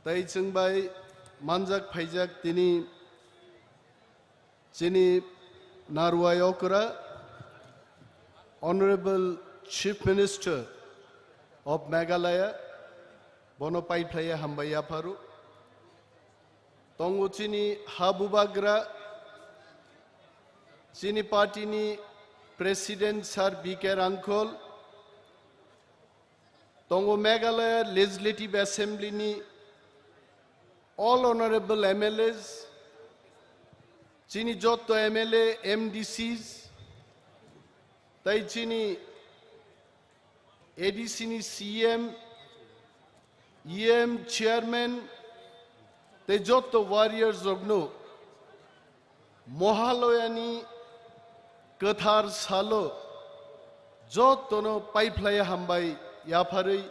তাই जोंबाय मानजाक फाइजाक तिनी नारवायकरा Honorable Chief Minister of Meghalaya Bonopai Playa Hambaya Paru Tongo Chini Habubagra Chini Party ni President Sir B.K. Rankol Tongo Meghalaya Legislative Assembly ni all honorable MLAs Chini Jotto MLA MDCs তাই চিনি এডিসিনি CM EM chairman তে যত warriors রগ্নো মহালয়ানি কথার সালো যতনো পাইফ্লাই হামবাই ইয়াফারৈ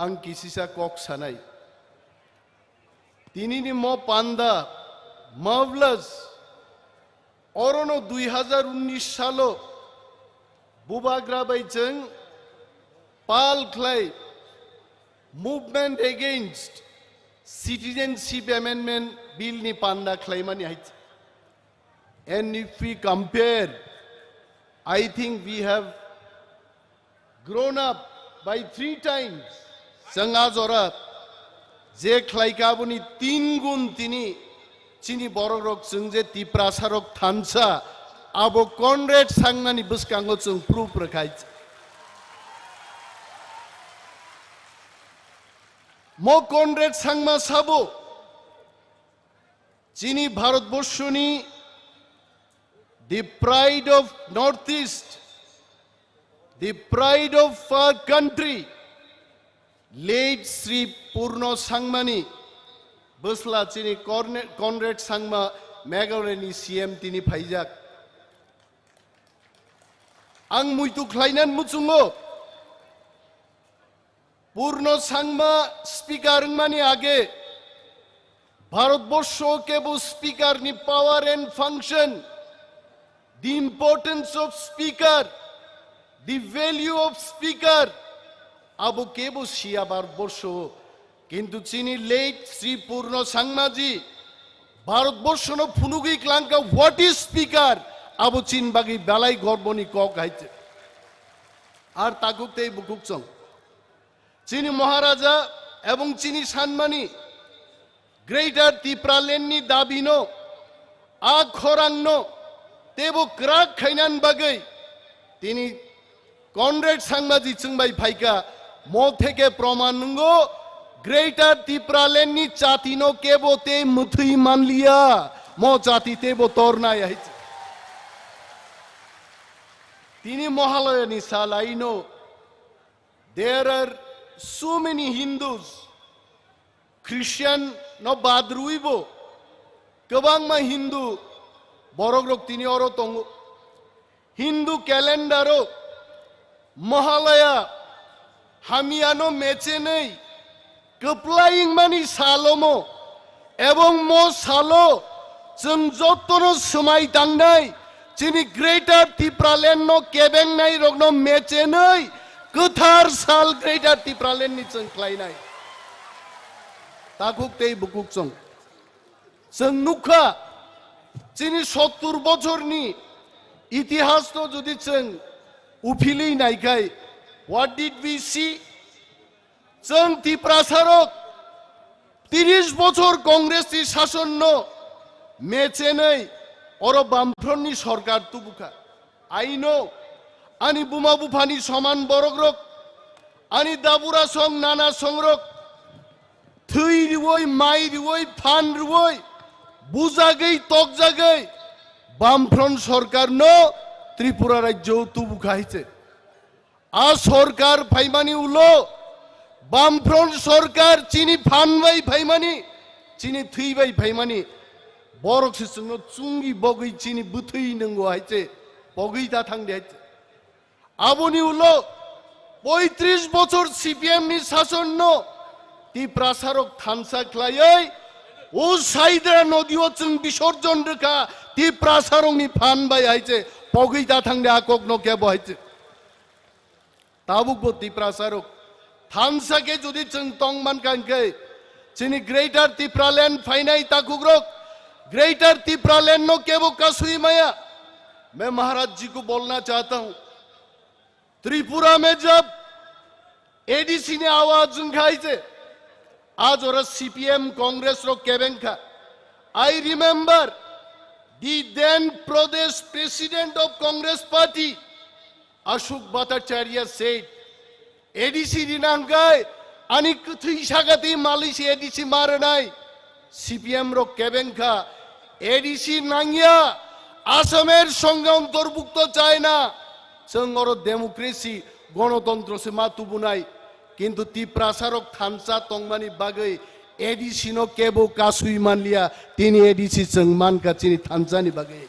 আং কিসিসা cock সানাই তিনিনি ম পান্দা মাভলাস অরনো 2019 সালো Bubagrabai Cheng Pal Clay Movement Against Citizenship Amendment Bill ni Panda Claymani Heights. And if we compare, I think we have grown up by 3 times. Sangazora Je Claykabuni Tingun Tini Chini Borok Sungje Tiprasarok Thansa. Abo Conrad Sangmani Buskango Chung proof rakait. Mo Conrad Sangma Sabo Chini Bharat Boshuni, the pride of Northeast, the pride of our country, late Sri Purno Sangmani Busla Chini Conrad Sangma Meghalaya CM Tini Phaijak. Ang muitu klainan mucungo Purno Sangma speaker mani age Bharatborsho kebo speaker ni power and function, the importance of speaker, the value of speaker abo kebo shia Bharatborsho kintu chini late Sri Purno Sangma ji Bharatborsho no phunugi klanka what is speaker Abu Chin Bagi Balai Gorboni Kok Haite Ar Takukte Bukuksong Chini Maharaja Ebong Chini Sanmani Greater Tipralenni Dabino A Khorangno Tebo Krak Khainan Bagai Tini Conrad Sangmaji Chungbai Phaika Mo Theke Promanungo Greater Tipralenni Chatino Kebo Te Muthui Manliya Mo Chati Tebo Tornai Haite Tini Mahalayani Sal, I know there are so many Hindus, Christian no Badruibo, Kabangma Hindu, Borogrok Tini Oro Tongo, Hindu calendaro, Mahalaya, Hamiano Mechenei, Kaplying Mani Salomo, Ebong Mo Salo, Zumzotono Sumai Tandai. Chini Greater Tipralen no Kebeng nai rogno meche nai Kuthar sal Greater Tipralen ni chung klai nai Takuk tei bukuk chung Chung nukha Chini 70 bochor ni Itihas to jodi chung Uphili nai kai What did we see? Chung Tiprasarok 30 bochor Congress ti শাসন no meche nai Oro Bamfronni Sorkar Tubuka. I know Ani Buma Bufani Soman Borogrok Ani Dabura Song Nana Songrok Thui Riwoi Mai Riwoi Phan Riwoi Buzagai Tokzagai Bamfron Sorkar no Tripura Rajyo Tubuka Hite A Sorkar Phaimani Ulo Bamfron Sorkar Chini Phanbai Phaimani Chini Thuibai Phaimani Borok Sisno Chungi Bogi Chini Buthui Nungo Haite Bogi Tatang Date Aboni Ulo 35 বছর CPM নি শাসন no তি প্রাসারক থানসা ক্লায়ই ও সাইদরা নদীও চুং বিসর্জন রেখা তি প্রাসারং নি fun by আইছে পগইতা থাংদে আকক no কে বহাইছে তাবুক তি প্রাসারক থানসাকে যদি চুং তংমান কানকে चीनी ग्रेटर तिप्रालैंड फाइनाई ताकुग्रोक ग्रेटर तिप्रालैंड नो केबो कसुई माया। मैं महाराज जी को बोलना चाहता हूं, त्रिपुरा में जब एडीसी ने आवाज उठाई थे, आज और सीपीएम कांग्रेस रो केबेंका, आई रिमेंबर दी देन प्रदेश president of Congress party Ashok Bhattacharya said ADC दिनांगाय आणि कथई सागाती मालिश एडीसी मारनाय सीपीएम रो केबेंका एडीसी नांगिया आसामेर संगे अंतर्भुक्त चाय ना जों डेमोक्रेसी गणतंत्र से मातुबुनाय किंतु तिप्रासारक थानसा तंगमानी बागै एडीसी नो केबो कासुई मानलिया तिनी एडीसी जों मानका चिनी थानसानी बागै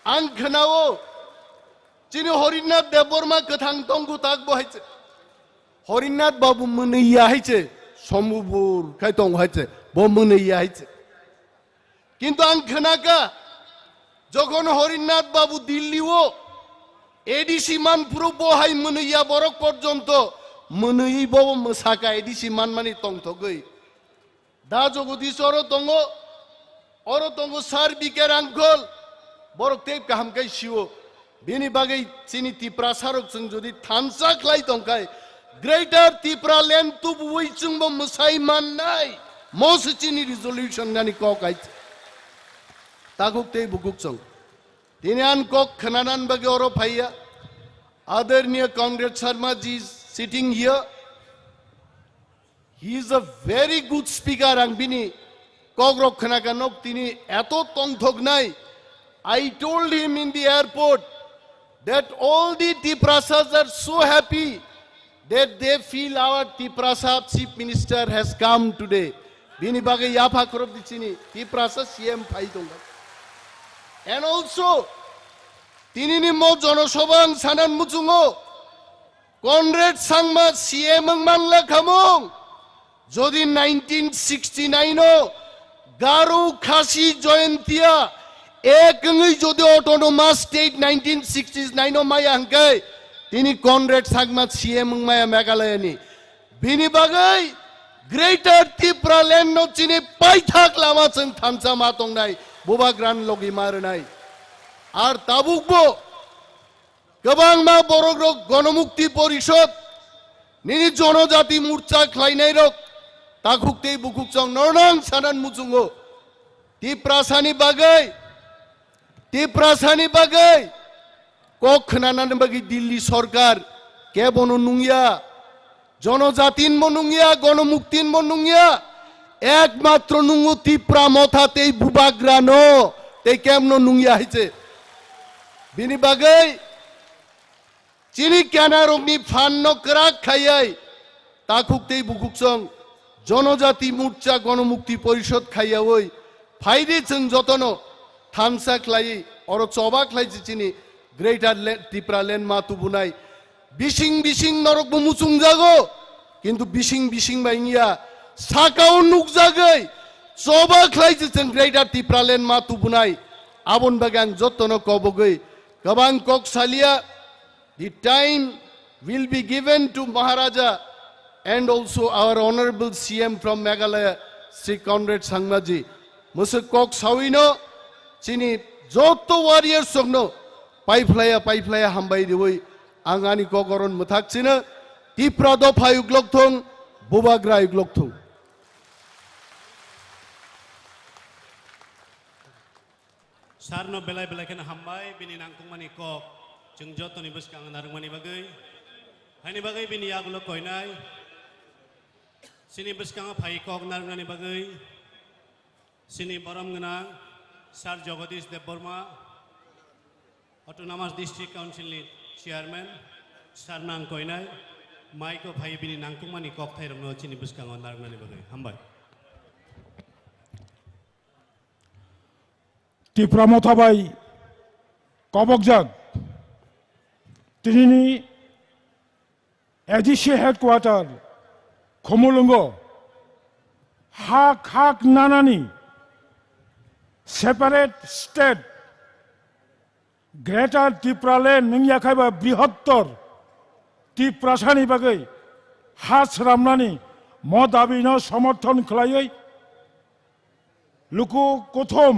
आं खोनाओ चिनी हरिनाथ देबबर्मा कथां तंगु ताक बहायचे हरिनाथ बाबू मोनैया हायचे सम्भुपुर खायतं हायचे ब मोनैया हायचे किंतु आं खोनाका যখন হরিনাথ বাবু দিল্লিও এডিসি মান পুরো বহাই মনইয়া বরক পর্যন্ত মনই বব মসাকা এডিসি মান মানি তংথগৈ দা জগদীশ অর তঙ্গ সার বিকের আঙ্কল বরক তে কাহামকাই শিও বেনি বাগै চিনি তিপ্রা সারক जों যদি থানসা ख्लाय তংকাই গ্রেটার তিপ্রা ল্যান্ড তু বুই जों ब মসাই মান নাই মস চিনি রিজলিউশন নানি ককাই तागुक ते बुकुक संग तिन्यान कोक खनानान बगे औरो फाइया आदरणीय Congress Sharma ji sitting here he is a very good speaker आं बिनी कोक रक खनाका नक तिनी एतो तंगथक नाय I told him in the airport that all the Tiprasas are so happy that they feel our Tiprasa chief minister has come today bini bage yafa korob dichini Tiprasa CM फाइदोंगा and also তিনি নিম্ন জনসভাং Sanan মুচুঙো Conrad Sangma CM মানলা খামং যদি 1969 গারো খাসি জয়ন্তিয়া একই যদি autonomous state 1969 মাই আঙ্কাই তিনি Conrad Sangma CM মায়া মেঘালয়নি বিনি বাগাই greater Tripura land no চিনি পাইথাক লামা जों थानसा मातंनाय बुबा ग्रान लगी मारनाय और ताबुकबो गोबां मा बर'ग्रक गणमुक्ति परिषद निनि जनजाति मोर्चा ख्लायनाय रक ताकुकते बुकुकजों नरनां सानान मुजुङो तिप्रासानि बागै कक खोनानानै बागै दिल्ली सरकार केबनो नुंगिया जनजातिन म नुंगिया गणमुक्तिन म नुंगिया একমাত্র নুঙ্গু তিপ্রা মথাতেই বুবাগ্রানো তে কেমন নুঙ্গিয়া হইছে বিনি বাগৈ চিনি কেনারংনি ফান্ন ক্রাক খাইয়াই তাকুকতেই বুকুকসং জনজাতি মোর্চা গণমুক্তি পরিষদ খাইয়া ওই ফাইদে जों যতন থানসা খ্লাই অর চবা খ্লাইছে চিনি গ্রেটার ত্রিপুরা ল্যান্ড মাতু বুনাই বিশিং নরক মুচুং জাগো কিন্তু বিশিং বাইঙ্গিয়া साकाउ नुकजागै चबा ख्लायजे जों ग्रेटार त्रिपुरा ल्যান্ড मातु बुनाय आबन बागां जतन कबगै गोबां कक सालिया the time will be given to Maharaja and also our honorable CM from Meghalaya Sri Conrad Sangmaji मुसे कक साविनो चिनी जतो वारियर संगनो पाइफ्लाया हामबाय देवै आंगानि ककरन मथाकसिनो त्रिपुरा दफा युग्लकथं बुबाग्रा युग्लकथं सारनो बेलाय बेलायखौनो हामबाय बिनि नांगौमानि कक जों जतनि बसखां नारमानि बागै हायनि बागै बिनि आगुल कयनाय सिनि बसखां फाइ कक नारमानि बागै सिनि बरम गोनां सार जगदीश देबबर्मा अटोनमास डिस्ट्रिक्ट काउन्सिलनि चेयारमेन सार नां कयनाय माइको फाइ बिनि नांगौमानि कक थाइरंनो सिनि बसखां नारमानि बागै हामबाय ত্রিপুরা মথাবাই কবকজাগ তিনি এডিসি হেডকোয়ার্টার খমুলুঙ্গ হাক নানানি separate state greater Tripura land নংয়াখাইবা বৃহত্তর ত্রিপুরাসানি বাগै हा रामनानि म दाबिनो समर्थन खालायै लुकु कोथम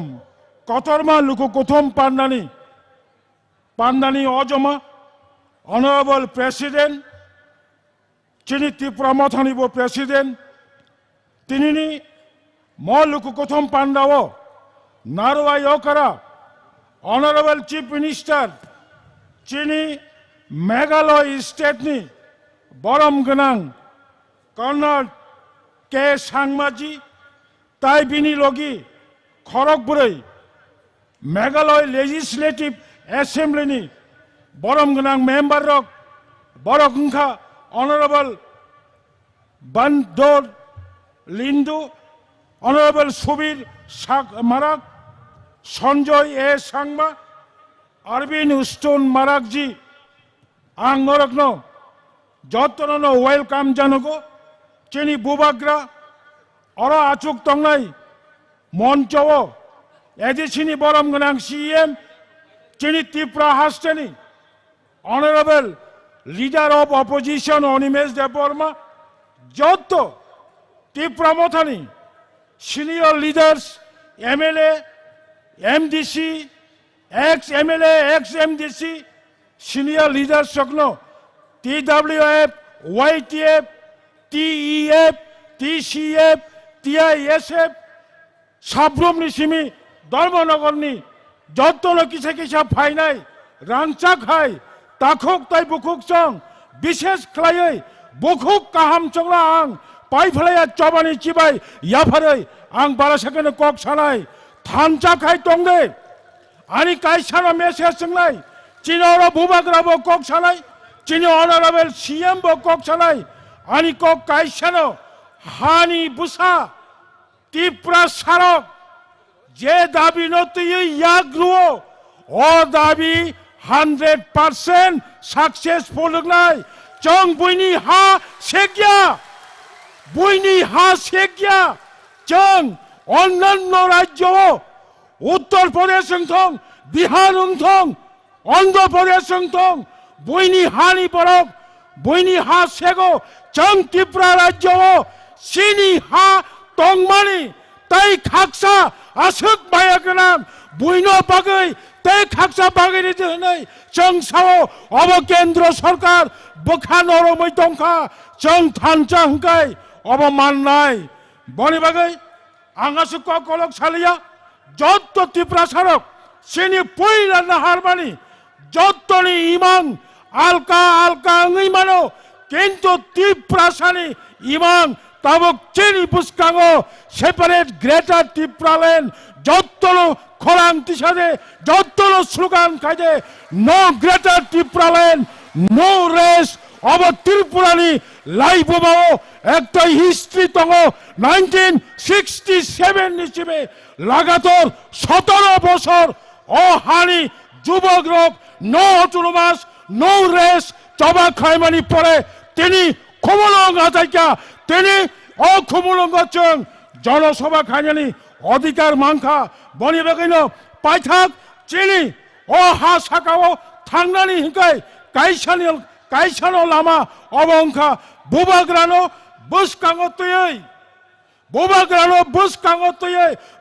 कतरमा लुकु कोथम पान्डानी अजमा Honorable President Chini Tripura Mathanibo President Tinini mo luku kothom pandawo Narwa Yokara Honorable Chief Minister Chini Meghalaya State ni Borom Ganang Colonel K. Sangmaji Tai Bini Logi Khorokburei Meghalaya Legislative Assembly ni Borom Ganang Member Rok Borokungkha Honorable Bandor Lindu Honorable Subir Marak Sanjoy A. Sangma Arvin Uston Marakji Ang Norokno Jotono welcome Janogo Chini Bubagra Ora Achuk Tongnai Monchowo Edishini Borom Ganang CM Chini Tripura Hasteni Honorable Leader of Opposition Onimesh Deborma Jotto Tripura Mathani Senior Leaders MLA MDC ex-MLA ex-MDC Senior Leaders Sokno TWF YTF TEF TCF TISF Sabromni Simi Dharmanagorni Jotto Kisa Kisa Phainai Rangchak Hai Takhok Tai Bukhuk Chong Bishesh Klayai Bukhuk Kaham Chongla Ang Paifalaya Chobani Chibai Yafarai Ang Barasakane Kok Sanai Thanchak Hai Tongde Ani Kaisana Mesias Sangai Chinoro Bubagrabo Kok Sanai Chino Honorable CM Bo Kok Sanai Ani Kok Kaisano Hani Busa Tripura Sarok Je Dabi Notiyi Yagruo O Dabi 100% successful nai Chong Buini Ha Sekya Chong Onnanno Rajyo Uttar Pradesh Thong Bihar Thong Andhra Pradesh Thong Buini Hani Borok Buini Ha Sego Chong Tripura Rajyo Sini Ha Tongmani Tai Khaksa Asuk Bayaganam Buino Bagai Tay Khaksa Bagari Dhanai Chong Sao Obo Kendra Sarkar Bokhanoro Moitongkha Chong Thancha Hungkai Obo Mannai Boni Bagai Angasukko Kolok Salia Jotto Tripura Sarok Sini Puila Naharmani Jotto ni Imang Alka Ngimano Kento Tripura Sani Imang Tabuk Chini Buskango Separate Greater Tripura Land Jotto Khorang Tishade Jotto slogan Kaje No Greater Tripura Land No Race Obo Tripurani Live Obao Ekta History Tongo 1967 Nichime Lagator 17 Boshor O Hani Jubogrok No Autonomous No Race Choba Khaimani Pore Tini Khomolong Ataika Tini O Khomolong Gachong Jonosoba Khanyani Odikar Mangkha Boni Bagino Paithak Chini O Ha Sakao Thangnani Hinkai Kaisano Lama Obongkha Bubagrano Buskango Tuyei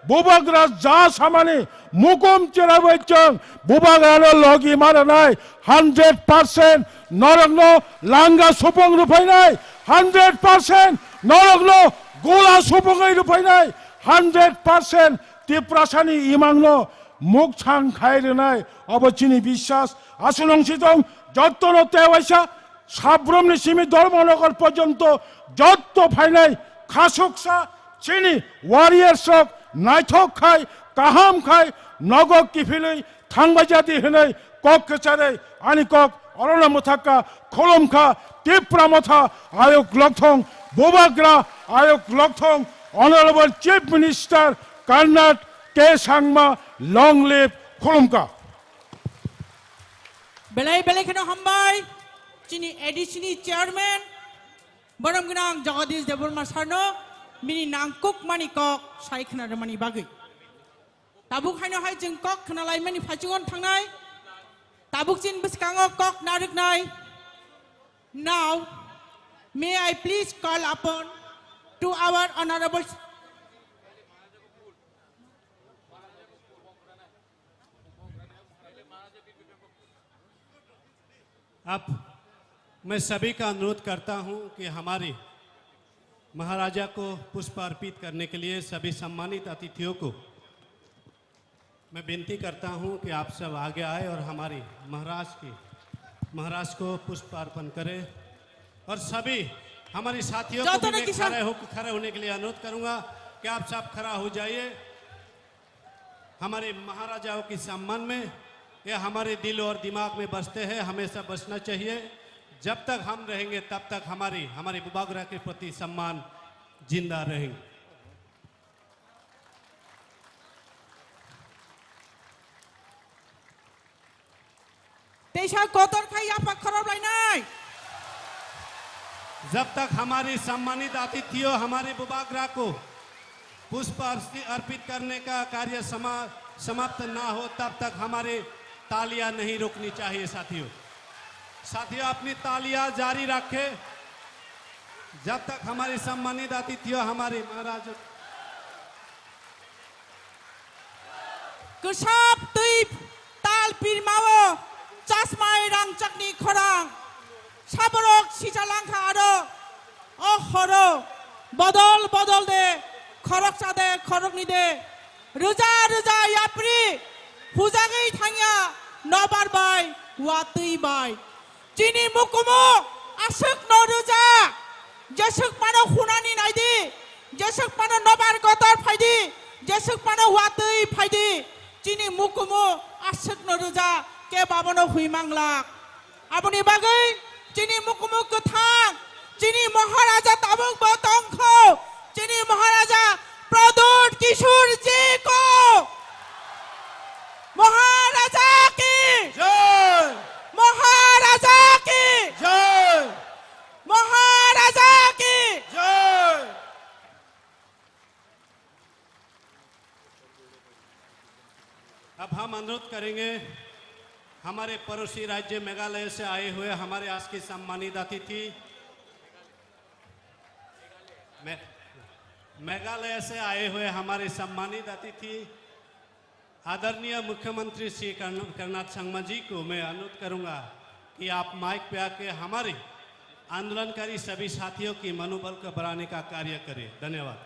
Bubagra Ja Samani Mukum Chirabai Chong Bubagrano Logi Maranai 100% Norogno Langa Supong Rupainai 100% Norogno Gula Supongai Rupainai 100% Tripura Sani Imangno Mukchang Khairenai Obachini Bishas Asunong Sitong Jottono Tewaisa Sabromni Simi Dharmanagor Porjonto Jotto Phainai Khasuksa Chini Warriors Sok Naithok Khai Kaham Khai Nogok Kifilei Thangbajati Hinai Kok Kachare Ani Kok Orona Muthaka Kholomkha Tripura Matha Ayok Lokthong Bubagra Ayok Lokthong Honorable Chief Minister Karnat K. Sangma Long Live Kholomkha Belai Kena Hambai Chini Additional Chairman Borom Ganang Jagadish Deborma Sarno Mini Nangkuk Mani Kok Saikhna Mani Bagi Tabuk Haino Hai Jing Kok Kanalai Mani Pachungon Tangnai Tabuk Chin Biskango Kok Narik Nai Now may I please call upon to our honorable अब मैं सभी का अनुरोध करता हूं कि हमारी महाराजा को पुष्प अर्पित करने के लिए सभी सम्मानित अतिथियों को मैं विनती करता हूं कि आप सब आगे आए और हमारी महाराज को पुष्प अर्पण करें। और सभी हमारी साथियों को भी मैं खड़े होने के लिए अनुरोध करूंगा कि आप सब खड़ा हो जाइए। हमारे महाराजाओं के सम्मान में ये हमारे दिल और दिमाग में बसते हैं, हमेशा बसना चाहिए। जब तक हम रहेंगे तब तक हमारे बुबागरा के प्रति सम्मान जिंदा रहेंगे। तेषा कोतर खाई आप खराब लाइनाय। जब तक हमारे सम्मानित अतिथियों हमारे बुबागरा को पुष्प अर्पित करने का कार्य समाप्त ना हो तब तक हमारे तालियां नहीं रुकनी चाहिए। साथियों अपनी तालियां जारी रखें जब तक हमारे सम्मानित अतिथियों हमारे महाराज Kusap tuip tal pirmawo chasmai rang chakni khorang saborok sijalangkha aro ohoro bodol de khorok chade khorok ni de ruja yapri hujagai thangya nobar bai watui bai chini mukumu asuk no ruja jesuk mano khunani naidi jesuk mano nobar kotor phaidi jesuk mano watui phaidi chini mukumu asuk no ruja ke babono huimangla aboni bagai chini mukumu kuthang chini maharaja tabuk batongkho chini maharaja pradut kishor ji ko महाराजा की जय, महाराजा की जय, महाराजा की जय। अब हम अनुरोध करेंगे हमारे पड़ोसी राज्य मेघालय से आए हुए हमारे आज के सम्मानित अतिथि मेघालय से आए हुए हमारे सम्मानित अतिथि आदरणीय मुख्यमंत्री श्री करनाथ संगमा जी को मैं अनुरोध करूंगा कि आप माइक पे आके हमारे आंदोलनकारी सभी साथियों की मनोबल को बढ़ाने का कार्य करें। धन्यवाद।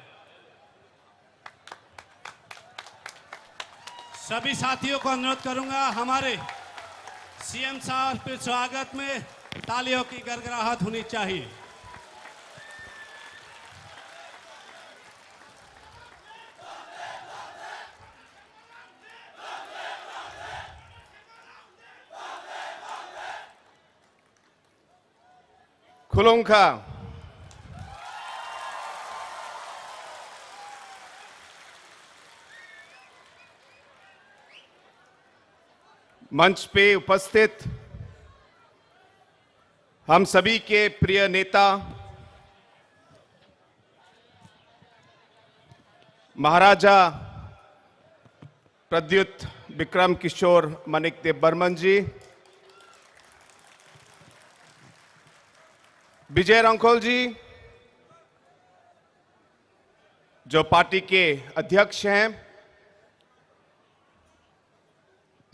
सभी साथियों को अनुरोध करूंगा हमारे सीएम साहब के स्वागत में तालियों की गड़गड़ाहट होनी चाहिए। खुलुंखा मंच पे उपस्थित हम सभी के प्रिय नेता महाराजा प्रद्युत विक्रम किशोर मानिकदेव बर्मन जी, विजय रंखोल जी जो पार्टी के अध्यक्ष हैं,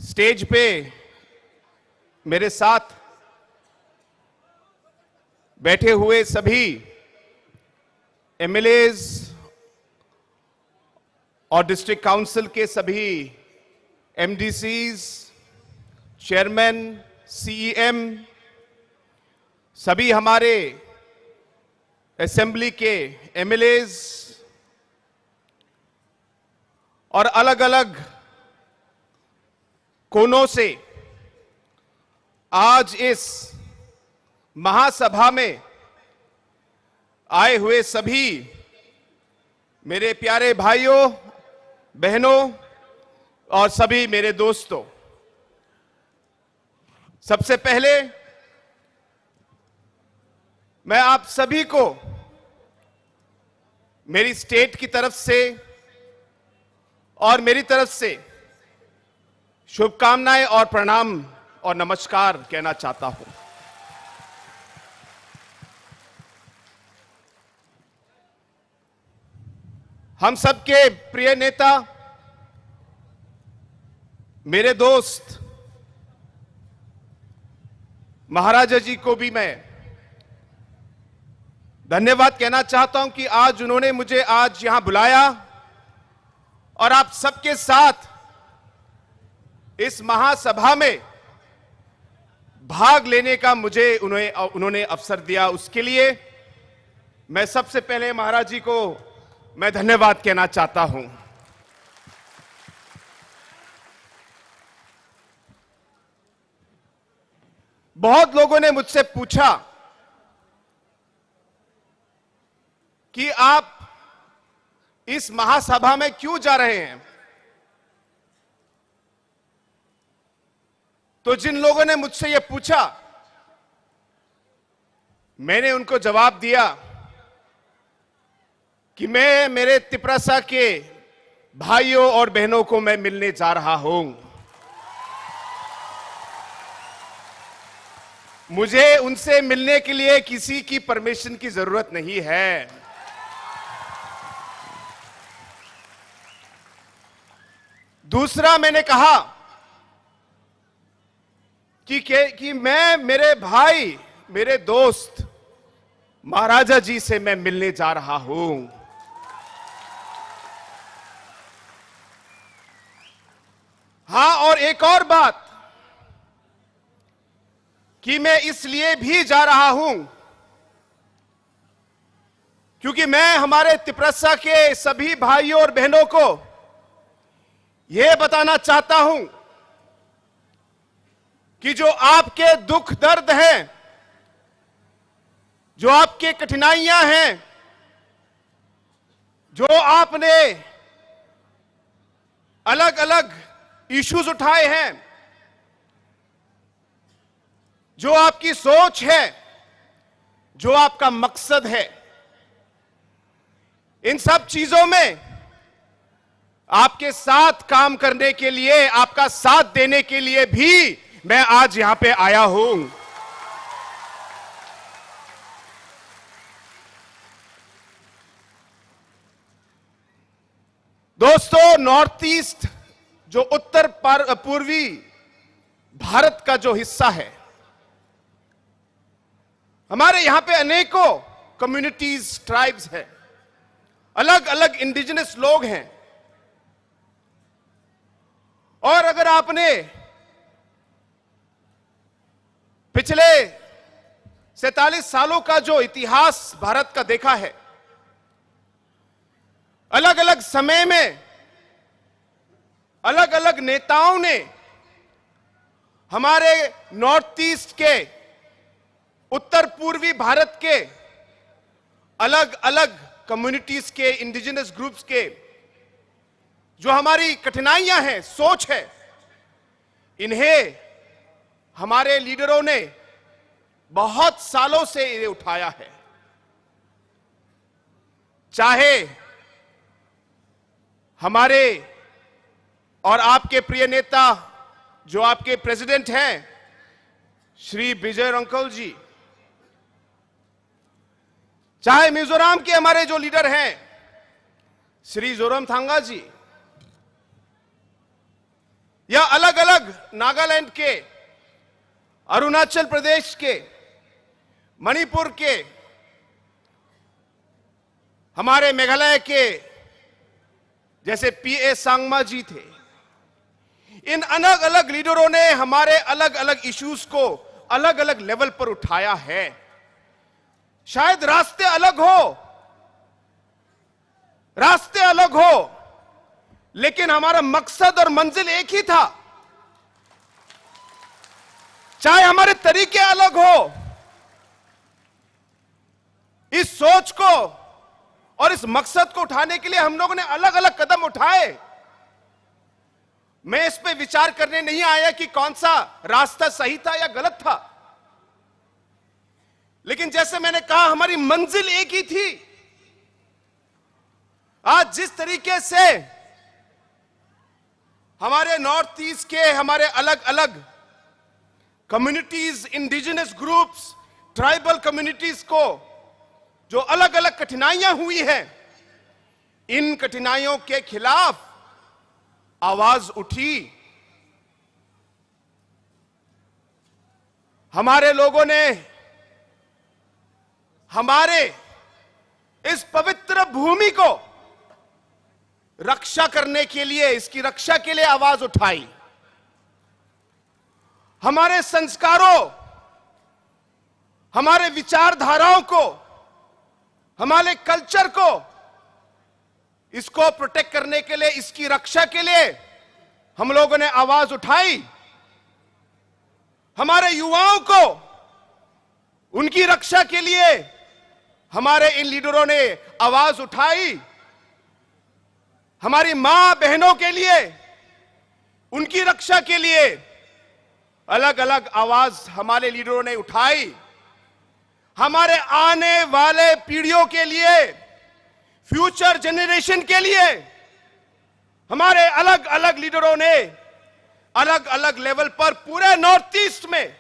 स्टेज पे मेरे साथ बैठे हुए सभी एमएलएज और डिस्ट्रिक्ट काउंसिल के सभी एमडीसीज, चेयरमैन, सीईएम, सभी हमारे असेंबली के एमएलएज और अलग अलग कोनों से आज इस महासभा में आए हुए सभी मेरे प्यारे भाइयों बहनों और सभी मेरे दोस्तों, सबसे पहले मैं आप सभी को मेरी स्टेट की तरफ से और मेरी तरफ से शुभकामनाएं और प्रणाम और नमस्कार कहना चाहता हूं। हम सबके प्रिय नेता, मेरे दोस्त महाराजा जी को भी मैं धन्यवाद कहना चाहता हूं कि आज उन्होंने मुझे आज यहां बुलाया और आप सबके साथ इस महासभा में भाग लेने का मुझे उन्होंने अवसर दिया। उसके लिए मैं सबसे पहले महाराज जी को मैं धन्यवाद कहना चाहता हूं। बहुत लोगों ने मुझसे पूछा कि आप इस महासभा में क्यों जा रहे हैं। तो जिन लोगों ने मुझसे यह पूछा, मैंने उनको जवाब दिया कि मैं मेरे तिपरासा के भाइयों और बहनों को मैं मिलने जा रहा हूं। मुझे उनसे मिलने के लिए किसी की परमिशन की जरूरत नहीं है। दूसरा, मैंने कहा कि मैं मेरे भाई, मेरे दोस्त महाराजा जी से मैं मिलने जा रहा हूं। हां, और एक और बात कि मैं इसलिए भी जा रहा हूं क्योंकि मैं हमारे तिपरसा के सभी भाइयों और बहनों को यह बताना चाहता हूं कि जो आपके दुख दर्द हैं, जो आपके कठिनाइयां हैं, जो आपने अलग अलग इश्यूज उठाए हैं, जो आपकी सोच है, जो आपका मकसद है, इन सब चीजों में आपके साथ काम करने के लिए, आपका साथ देने के लिए भी मैं आज यहां पे आया हूं। दोस्तों, नॉर्थ ईस्ट जो उत्तर पूर्वी भारत का जो हिस्सा है, हमारे यहां पे अनेकों कम्युनिटीज, ट्राइब्स हैं, अलग अलग इंडिजिनस लोग हैं। और अगर आपने पिछले 47 सालों का जो इतिहास भारत का देखा है, अलग अलग समय में अलग अलग नेताओं ने हमारे नॉर्थ ईस्ट के, उत्तर पूर्वी भारत के अलग अलग कम्युनिटीज के, इंडिजिनस ग्रुप्स के जो हमारी कठिनाइयां हैं, सोच है, इन्हें हमारे लीडरों ने बहुत सालों से इन्हें उठाया है। चाहे हमारे और आपके प्रिय नेता जो आपके प्रेसिडेंट हैं श्री विजय रंकल जी, चाहे मिजोरम के हमारे जो लीडर हैं श्री जोरमथंगा जी, या अलग अलग नागालैंड के, अरुणाचल प्रदेश के, मणिपुर के, हमारे मेघालय के जैसे पीए सांगमा जी थे, इन अलग अलग लीडरों ने हमारे अलग अलग इश्यूज को अलग अलग लेवल पर उठाया है। शायद रास्ते अलग हो, लेकिन हमारा मकसद और मंजिल एक ही था। चाहे हमारे तरीके अलग हो, इस सोच को और इस मकसद को उठाने के लिए हम लोगों ने अलग अलग कदम उठाए। मैं इस पे विचार करने नहीं आया कि कौन सा रास्ता सही था या गलत था, लेकिन जैसे मैंने कहा, हमारी मंजिल एक ही थी। आज जिस तरीके से हमारे नॉर्थ ईस्ट के हमारे अलग अलग communities, indigenous groups, tribal communities को जो अलग अलग कठिनाइयां हुई हैं, इन कठिनाइयों के खिलाफ आवाज उठी। हमारे लोगों ने हमारे इस पवित्र भूमि को रक्षा करने के लिए, इसकी रक्षा के लिए आवाज उठाई। हमारे संस्कारों, हमारे विचारधाराओं को, हमारे कल्चर को, इसको प्रोटेक्ट करने के लिए, इसकी रक्षा के लिए हम लोगों ने आवाज उठाई। हमारे युवाओं को उनकी रक्षा के लिए हमारे इन लीडरों ने आवाज उठाई। हमारी मां बहनों के लिए, उनकी रक्षा के लिए अलग अलग आवाज हमारे लीडरों ने उठाई। हमारे आने वाले पीढ़ियों के लिए, फ्यूचर जनरेशन के लिए हमारे अलग अलग लीडरों ने अलग अलग लेवल पर पूरे नॉर्थ ईस्ट में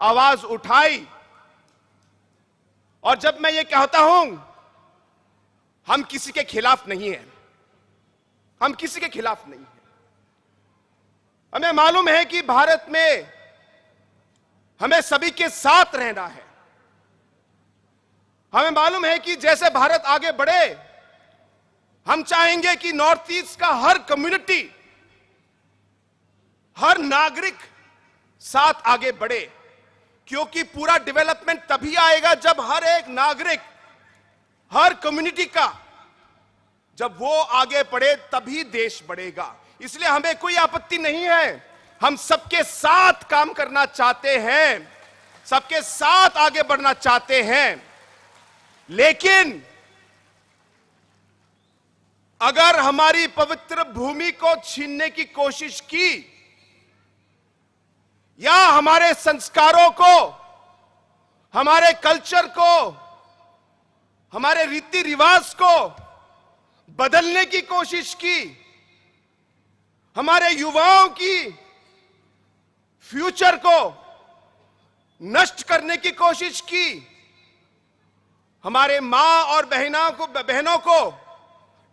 आवाज उठाई। और जब मैं ये कहता हूं, हम किसी के खिलाफ नहीं हैं, हम किसी के खिलाफ नहीं हैं। हमें मालूम है कि भारत में हमें सभी के साथ रहना है। हमें मालूम है कि जैसे भारत आगे बढ़े, हम चाहेंगे कि नॉर्थ ईस्ट का हर कम्युनिटी, हर नागरिक साथ आगे बढ़े, क्योंकि पूरा डेवलपमेंट तभी आएगा जब हर एक नागरिक, हर कम्युनिटी का जब वो आगे बढ़े, तभी देश बढ़ेगा। इसलिए हमें कोई आपत्ति नहीं है, हम सबके साथ काम करना चाहते हैं, सबके साथ आगे बढ़ना चाहते हैं। लेकिन अगर हमारी पवित्र भूमि को छीनने की कोशिश की, या हमारे संस्कारों को, हमारे कल्चर को, हमारे रीति रिवाज को बदलने की कोशिश की, हमारे युवाओं की फ्यूचर को नष्ट करने की कोशिश की, हमारे मां और बहनों को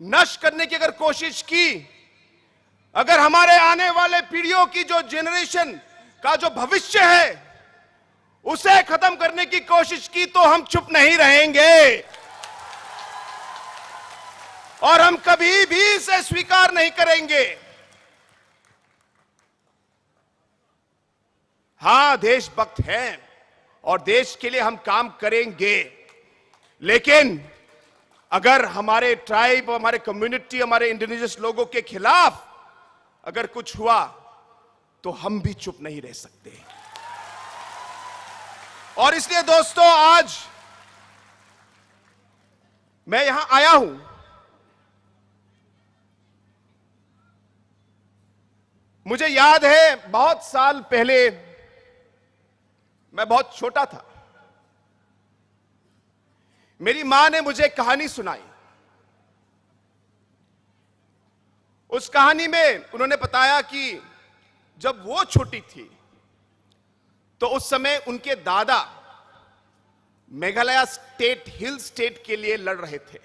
नष्ट करने की अगर कोशिश की, अगर हमारे आने वाले पीढ़ियों की जो जनरेशन का जो भविष्य है उसे खत्म करने की कोशिश की, तो हम चुप नहीं रहेंगे और हम कभी भी इसे स्वीकार नहीं करेंगे। हां, देशभक्त हैं और देश के लिए हम काम करेंगे, लेकिन अगर हमारे ट्राइब, हमारे कम्युनिटी, हमारे इंडिजिनस लोगों के खिलाफ अगर कुछ हुआ तो हम भी चुप नहीं रह सकते। और इसलिए दोस्तों, आज मैं यहां आया हूं, मुझे याद है बहुत साल पहले, मैं बहुत छोटा था, मेरी मां ने मुझे कहानी सुनाई। उस कहानी में उन्होंने बताया कि जब वो छोटी थी तो उस समय उनके दादा मेघालय स्टेट, हिल स्टेट के लिए लड़ रहे थे।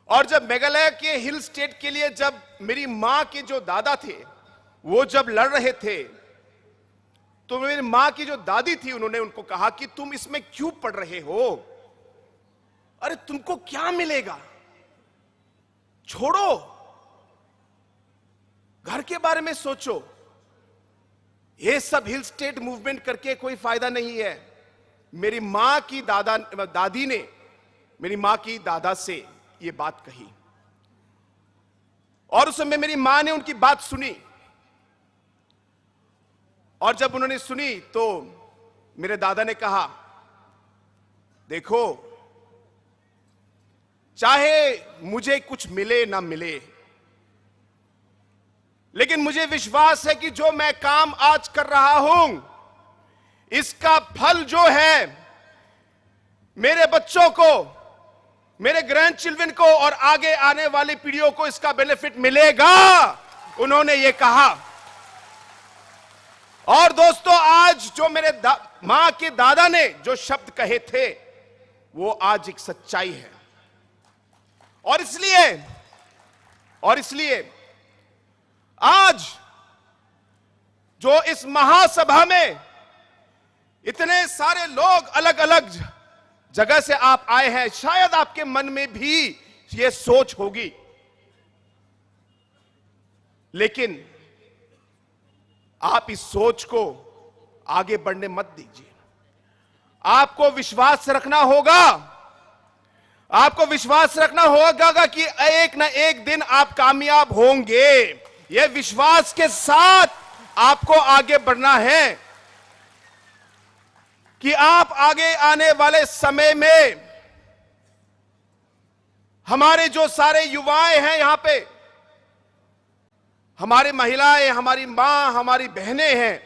और जब मेघालय के हिल स्टेट के लिए जब मेरी मां के जो दादा थे वो जब लड़ रहे थे, तो मेरी मां की जो दादी थी, उन्होंने उनको कहा कि तुम इसमें क्यों पढ़ रहे हो? अरे तुमको क्या मिलेगा, छोड़ो, घर के बारे में सोचो, ये सब हिल स्टेट मूवमेंट करके कोई फायदा नहीं है। मेरी मां की दादी ने मेरी मां की दादा से ये बात कही, और उस समय मेरी मां ने उनकी बात सुनी, और जब उन्होंने सुनी तो मेरे दादा ने कहा, देखो, चाहे मुझे कुछ मिले ना मिले, लेकिन मुझे विश्वास है कि जो मैं काम आज कर रहा हूं, इसका फल जो है मेरे बच्चों को, मेरे ग्रैंड चिल्ड्रन को और आगे आने वाली पीढ़ियों को इसका बेनिफिट मिलेगा, उन्होंने ये कहा। और दोस्तों, आज जो मेरे मां के दादा ने जो शब्द कहे थे, वो आज एक सच्चाई है। और इसलिए आज जो इस महासभा में इतने सारे लोग अलग अलग जगह से आप आए हैं, शायद आपके मन में भी यह सोच होगी, लेकिन आप इस सोच को आगे बढ़ने मत दीजिए। आपको विश्वास रखना होगा, आपको विश्वास रखना होगा कि एक ना एक दिन आप कामयाब होंगे। यह विश्वास के साथ आपको आगे बढ़ना है कि आप आगे आने वाले समय में हमारे जो सारे युवाएं हैं यहां पे, हमारी महिलाएं, हमारी मां, हमारी बहनें हैं,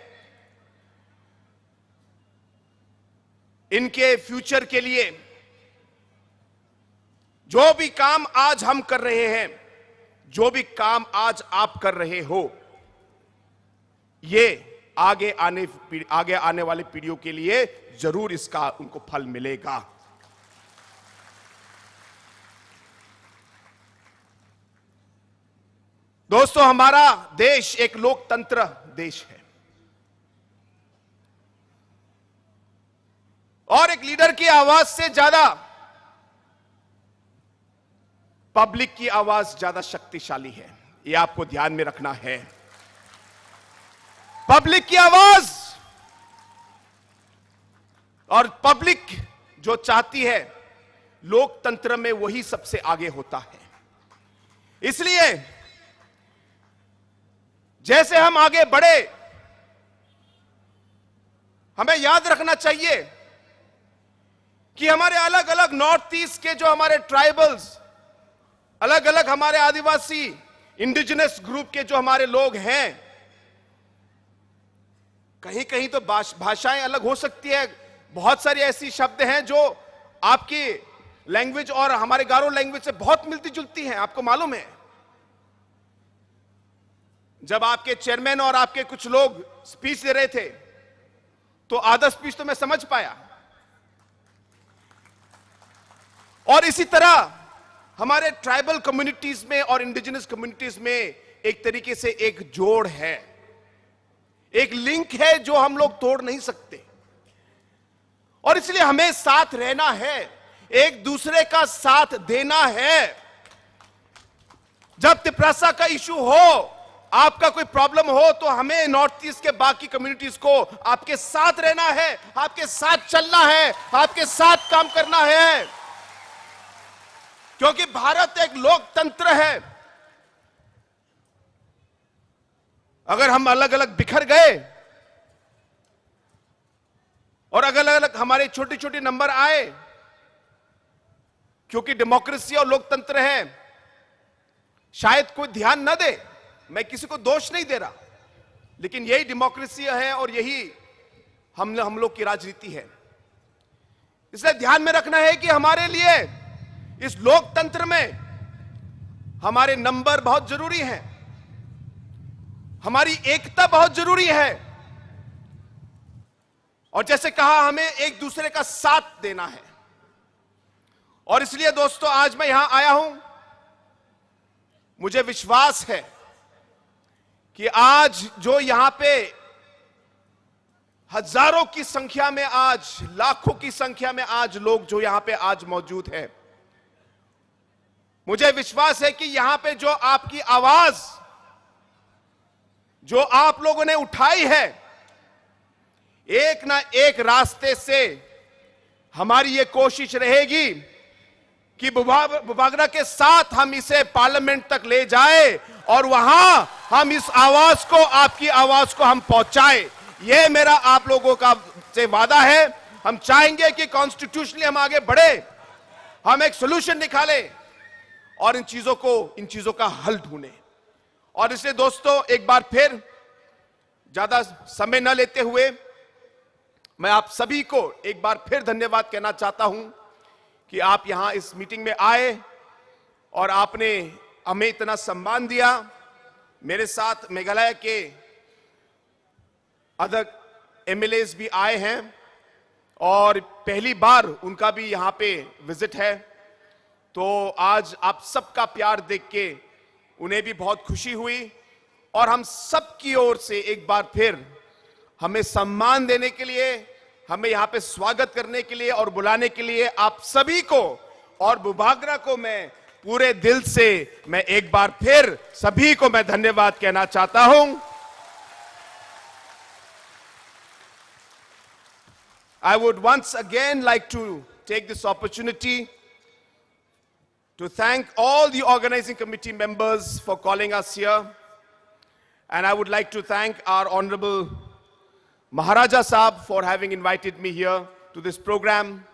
इनके फ्यूचर के लिए जो भी काम आज हम कर रहे हैं, जो भी काम आज आप कर रहे हो, ये आगे आने वाली पीढ़ियों के लिए जरूर इसका उनको फल मिलेगा। दोस्तों, हमारा देश एक लोकतंत्र देश है और एक लीडर की आवाज से ज्यादा पब्लिक की आवाज ज्यादा शक्तिशाली है। यह आपको ध्यान में रखना है। पब्लिक की आवाज और पब्लिक जो चाहती है, लोकतंत्र में वही सबसे आगे होता है। इसलिए जैसे हम आगे बढ़े, हमें याद रखना चाहिए कि हमारे अलग अलग नॉर्थ ईस्ट के जो हमारे ट्राइबल्स, अलग अलग हमारे आदिवासी इंडिजिनस ग्रुप के जो हमारे लोग हैं, कहीं कहीं तो भाषाएं अलग हो सकती है। बहुत सारी ऐसी शब्द हैं जो आपकी लैंग्वेज और हमारे गारो लैंग्वेज से बहुत मिलती जुलती हैं। आपको मालूम है, जब आपके चेयरमैन और आपके कुछ लोग स्पीच दे रहे थे तो आधा स्पीच तो मैं समझ पाया, और इसी तरह हमारे ट्राइबल कम्युनिटीज में और इंडिजिनस कम्युनिटीज में एक तरीके से एक जोड़ है, एक लिंक है जो हम लोग तोड़ नहीं सकते। और इसलिए हमें साथ रहना है, एक दूसरे का साथ देना है। जब तिपरासा का इशू हो, आपका कोई प्रॉब्लम हो, तो हमें नॉर्थ ईस्ट के बाकी कम्युनिटीज को आपके साथ रहना है, आपके साथ चलना है, आपके साथ काम करना है, क्योंकि भारत एक लोकतंत्र है। अगर हम अलग अलग बिखर गए और अलग अलग हमारे छोटे छोटे नंबर आए, क्योंकि डेमोक्रेसी और लोकतंत्र है, शायद कोई ध्यान न दे, मैं किसी को दोष नहीं दे रहा, लेकिन यही डेमोक्रेसी है और यही हम लोग की राजनीति है। इसलिए ध्यान में रखना है कि हमारे लिए इस लोकतंत्र में हमारे नंबर बहुत जरूरी हैं, हमारी एकता बहुत जरूरी है, और जैसे कहा, हमें एक दूसरे का साथ देना है। और इसलिए दोस्तों, आज मैं यहां आया हूं, मुझे विश्वास है कि आज जो यहां पे हजारों की संख्या में, आज लाखों की संख्या में आज लोग जो यहां पे आज मौजूद हैं, मुझे विश्वास है कि यहां पे जो आपकी आवाज जो आप लोगों ने उठाई है, एक ना एक रास्ते से हमारी ये कोशिश रहेगी कि बुबागरा के साथ हम इसे पार्लियामेंट तक ले जाए और वहां हम इस आवाज को, आपकी आवाज को हम पहुंचाए। यह मेरा आप लोगों का से वादा है। हम चाहेंगे कि कॉन्स्टिट्यूशनली हम आगे बढ़े, हम एक सोल्यूशन निकालें और इन चीजों का हल ढूंढे। और इसलिए दोस्तों, एक बार फिर ज्यादा समय न लेते हुए मैं आप सभी को एक बार फिर धन्यवाद कहना चाहता हूं कि आप यहां इस मीटिंग में आए और आपने हमें इतना सम्मान दिया। मेरे साथ मेघालय के अदर एमएलएस भी आए हैं और पहली बार उनका भी यहां पे विजिट है। तो आज आप सबका प्यार देख के उन्हें भी बहुत खुशी हुई और हम सब की ओर से एक बार फिर हमें सम्मान देने के लिए, हमें यहां पे स्वागत करने के लिए और बुलाने के लिए आप सभी को और बुभागरा को मैं पूरे दिल से मैं एक बार फिर सभी को मैं धन्यवाद कहना चाहता हूं। I would once again like to take this opportunity to thank all the organizing committee members for calling us here. And I would like to thank our Honorable Maharaja Saab for having invited me here to this program.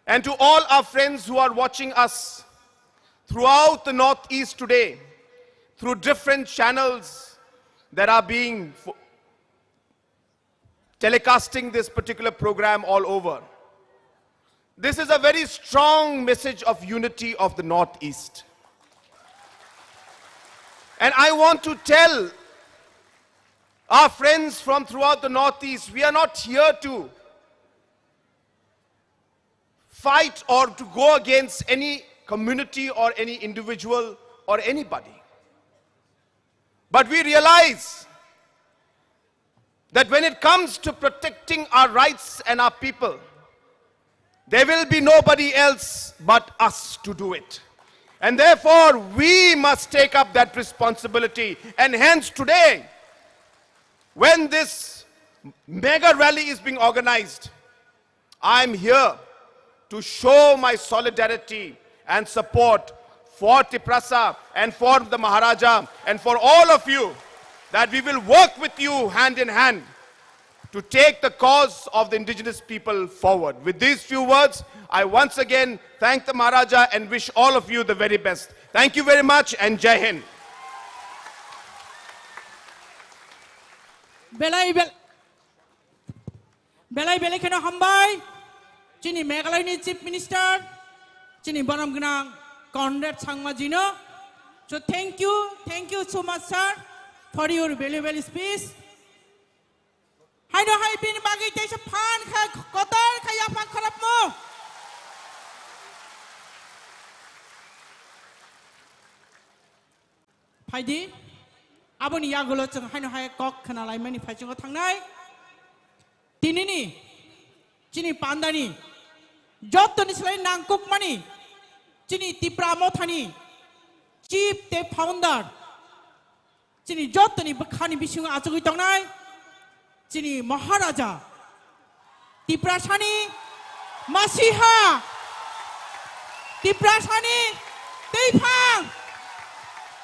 And to all our friends who are watching us throughout the Northeast today, through different channels that are being telecasting this particular program all over. This is a very strong message of unity of the Northeast. And I want to tell our friends from throughout the Northeast, we are not here to fight or to go against any community or any individual or anybody. But we realize that when it comes to protecting our rights and our people, there will be nobody else but us to do it. And therefore, we must take up that responsibility. And hence today, when this mega rally is being organized, I'm here to show my solidarity and support for Tiprasa and for the Maharaja and for all of you, that we will work with you hand in hand to take the cause of the indigenous people forward. With these few words, I once again thank the Maharaja and wish all of you the very best. Thank you very much and Jai Hind. Belai kena hambai, Chini Meghalaya ni Chief Minister, Chini Bonam Gnang Conrad Sangma. So thank you so much, sir, for your valuable speech. Hai no hai bin bagi te pan kha kotar khaya pan kharap mo. Phaidi aboni yagulo chung hai no hai kok khana lai mani phai chung thangnai. Tinini chini pandani jotto ni slai nangkuk mani chini Tipra Mothani chief te founder chini jotto ni bakhani bisung achugui tongnai chini Maharaja Tiprasani Masiha Tiprasani Teipang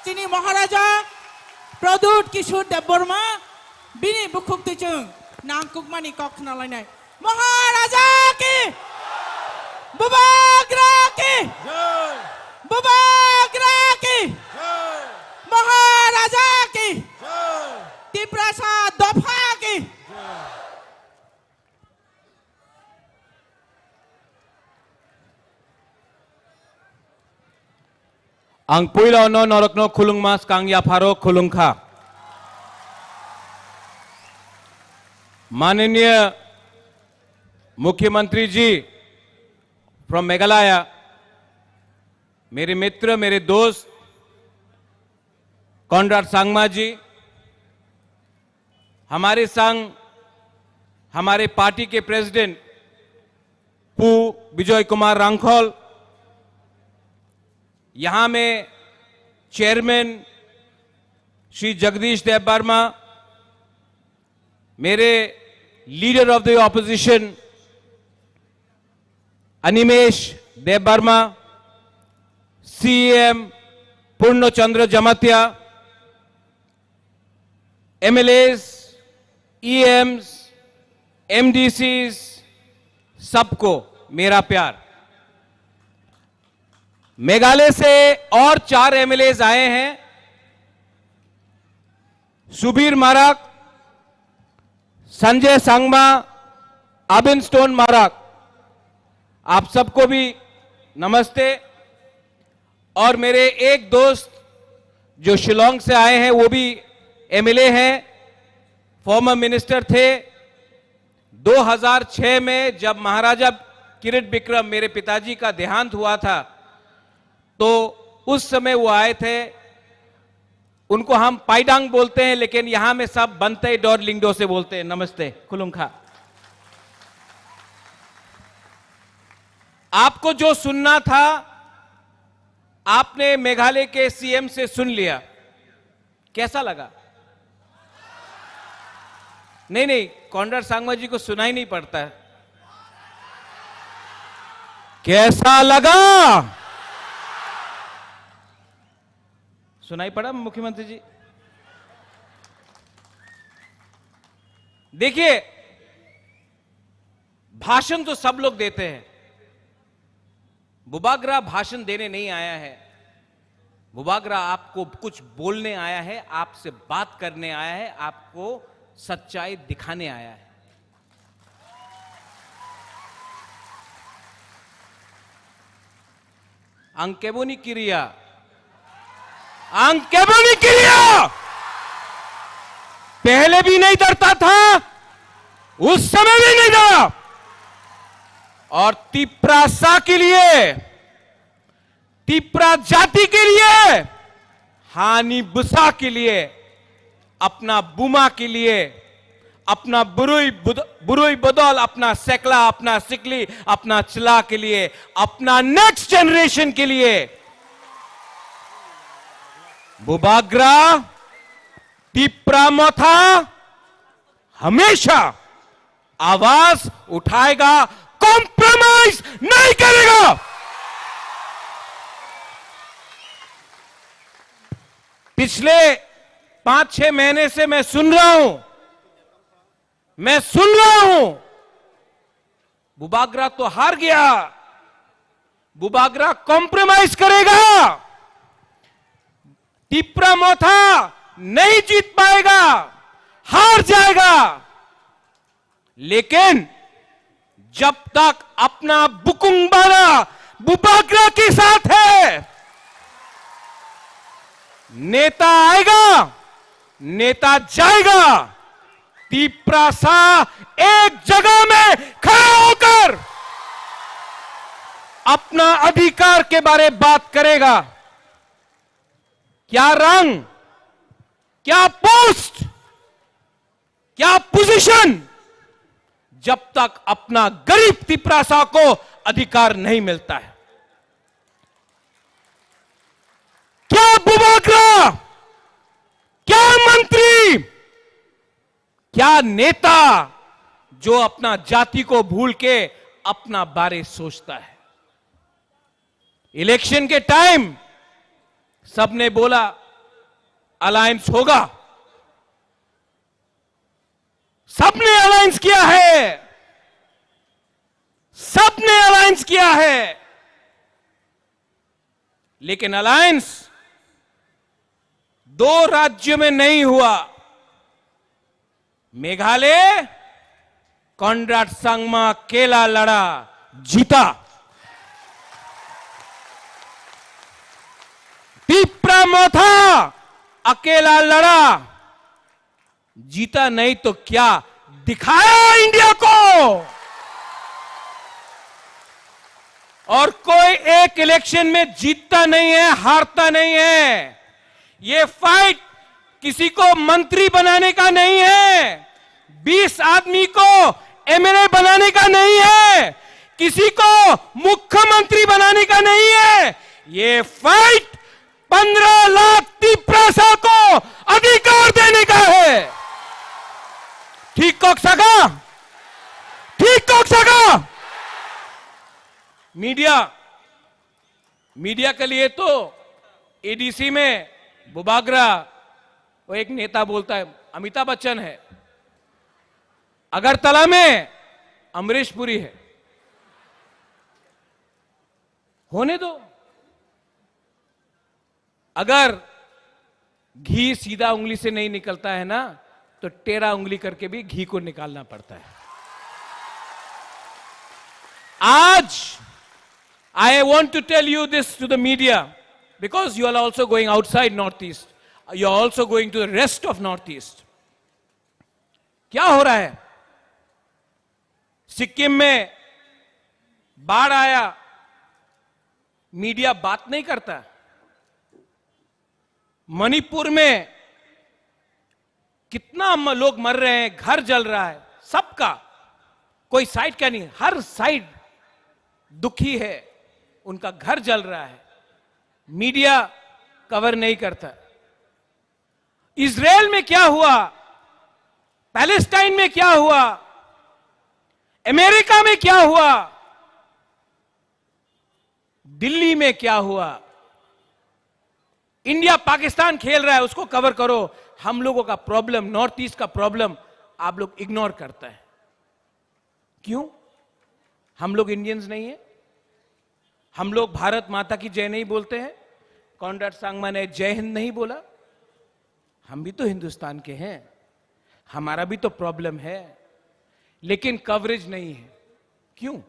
chini Maharaja Pradut Kishore Deborma bini bukhuk te chung nangkuk mani kok khana lai nai Maharaja ki Bubagra ki Bubagra ki Maharaja ki Tiprasa Dopha ki Ang puilo no norokno khulung mas kang ya pharo khulung kha. माननीय मुख्यमंत्री जी from Meghalaya, मेरे मित्र, मेरे दोस्त Conrad Sangma जी, हमारे संग हमारे party के president पू विजय कुमार रांखोल, यहां में चेयरमैन श्री जगदीश देव वर्मा, मेरे leader of the opposition Animesh Dev Varma, CM Purnachandra Jamatia, MLAs, EMs, MDCs, सबको मेरा प्यार। मेघालय से और 4 एमएलएस आए हैं, सुबीर माराक, संजय सांगमा, अबिन स्टोन माराक, आप सबको भी नमस्ते। और मेरे एक दोस्त जो शिलोंग से आए हैं वो भी एमएलए हैं, फॉर्मर मिनिस्टर थे। 2006 में जब महाराजा किरीट बिक्रम मेरे पिताजी का देहांत हुआ था, तो उस समय वो आए थे। उनको हम पाइडांग बोलते हैं, लेकिन यहां में सब बनते डॉर लिंगडो से बोलते हैं। नमस्ते, खुलुंखा। आपको जो सुनना था आपने मेघालय के सीएम से सुन लिया, कैसा लगा? नहीं, कॉनराड सांगमा जी को सुनाई नहीं पड़ता है। कैसा लगा? सुनाई पड़ा मुख्यमंत्री जी? देखिए, भाषण तो सब लोग देते हैं। बुबागरा भाषण देने नहीं आया है। बुबागरा आपको कुछ बोलने आया है, आपसे बात करने आया है, आपको सच्चाई दिखाने आया है। अंकेबोनी क्रिया, अंकेबोनी क्रिया पहले भी नहीं डरता था, उस समय भी नहीं डरा। और तिप्रासा के लिए, तिप्रा जाति के लिए, हानि बुसा के लिए, अपना बुमा के लिए, अपना बुरुई बदौल, अपना सेकला, अपना सिकली, अपना चिला के लिए, अपना नेक्स्ट जनरेशन के लिए बुबागरा तिप्रा मोथा हमेशा आवाज उठाएगा, कॉम्प्रोमाइज नहीं करेगा। पिछले 5-6 महीने से मैं सुन रहा हूं, बुबागरा तो हार गया, बुबागरा कॉम्प्रोमाइज करेगा, तिप्रा मोथा नहीं जीत पाएगा, हार जाएगा। लेकिन जब तक अपना बुकुंबारा बुबागरा के साथ है, नेता आएगा, नेता जाएगा। तिप्रासा एक जगह में खड़ा होकर अपना अधिकार के बारे में बात करेगा। क्या रंग, क्या पोस्ट, क्या पोजीशन, जब तक अपना गरीब तिप्रासा को अधिकार नहीं मिलता है। क्या बुबागरा, क्या मंत्री, क्या नेता जो अपना जाति को भूल के अपना बारे सोचता है? इलेक्शन के टाइम सबने बोला अलायंस होगा, सबने अलायंस किया है, सबने अलायंस किया है। लेकिन अलायंस 2 राज्यों में नहीं हुआ। मेघालय कॉनराड सांगमा अकेला लड़ा, जीता। तिप्रा मोथा अकेला लड़ा, जीता नहीं तो क्या दिखाया इंडिया को। और कोई एक इलेक्शन में जीतता नहीं है, हारता नहीं है। ये फाइट किसी को मंत्री बनाने का नहीं है, 20 आदमी को एमएलए बनाने का नहीं है, किसी को मुख्यमंत्री बनाने का नहीं है। ये फाइट 15 लाख तिप्रासा को अधिकार देने का है। ठीक कह सका, ठीक कह सका। मीडिया के लिए तो एडीसी में बुबागरा, वो एक नेता बोलता है अमिताभ बच्चन है, अगरतला में अमरीश पुरी है। होने दो। अगर घी सीधा उंगली से नहीं निकलता है ना, तो टेढ़ा उंगली करके भी घी को निकालना पड़ता है। आज I want to tell you this to the media, because you are also going outside Northeast. You are also going to the rest of Northeast. क्या हो रहा है? सिक्किम में बाढ़ आया, मीडिया बात नहीं करता। मणिपुर में कितना लोग मर रहे हैं, घर जल रहा है, सबका कोई साइड का नहीं, हर साइड दुखी है, उनका घर जल रहा है, मीडिया कवर नहीं करता। इजराइल में क्या हुआ, पैलेस्टाइन में क्या हुआ, अमेरिका में क्या हुआ, दिल्ली में क्या हुआ, इंडिया पाकिस्तान खेल रहा है, उसको कवर करो। हम लोगों का प्रॉब्लम, नॉर्थ ईस्ट का प्रॉब्लम आप लोग इग्नोर करता है। क्यों? हम लोग इंडियंस नहीं है? हम लोग भारत माता की जय नहीं बोलते हैं? कॉनराड सांगमा ने जय हिंद नहीं बोला? हम भी तो हिंदुस्तान के हैं, हमारा भी तो प्रॉब्लम है, लेकिन कवरेज नहीं है। क्यों?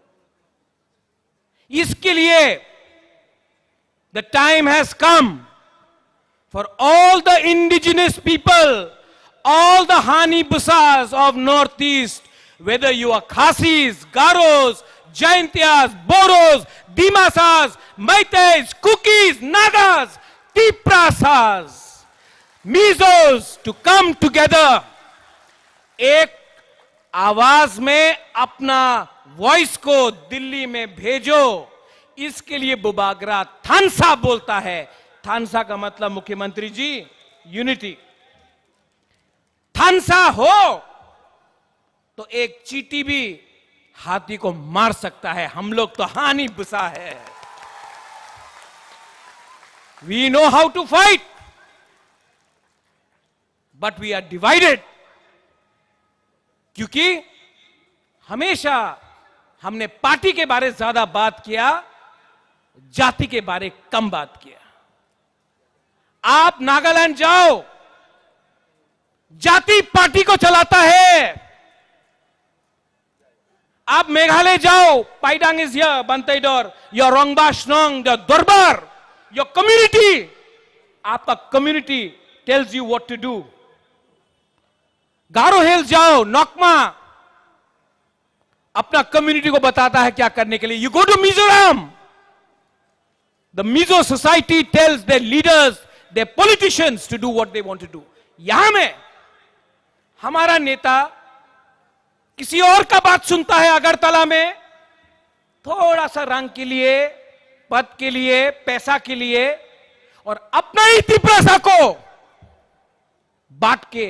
इसके लिए the time has come for all the indigenous people, all the Hanibusas of Northeast, whether you are Khasis, Garos, Jaintias, Boros, Dimasas, Meiteis, Kukis, Nagas, Tiprasas, Mizos, to come together, एक आवाज में अपना voice को दिल्ली में भेजो। इसके लिए बुबागरा थानसा बोलता है। थानसा का मतलब मुख्यमंत्री जी, यूनिटी। थानसा हो तो एक चींटी भी हाथी को मार सकता है। हम लोग तो हानि बुसा है। We know how to fight, but we are divided. क्योंकि हमेशा हमने पार्टी के बारे ज्यादा बात किया, जाति के बारे कम बात किया। आप नागालैंड जाओ, जाति पार्टी को चलाता है। आप मेघालय जाओ, पाइडांग इज हियर, बंतईडोर, योर रोंगबा स्नोंग, योर दरबार, योर कम्युनिटी, आपका community tells you what to do. Garo hills जाओ, नोकमा अपना कम्युनिटी को बताता है क्या करने के लिए। You go to Mizoram, the Mizo society tells their leaders, their politicians to do what they want to do. यहां में हमारा नेता किसी और का बात सुनता है अगरतला में, थोड़ा सा रंग के लिए, पद के लिए, पैसा के लिए, और अपना ही तिप्रसा को बांट के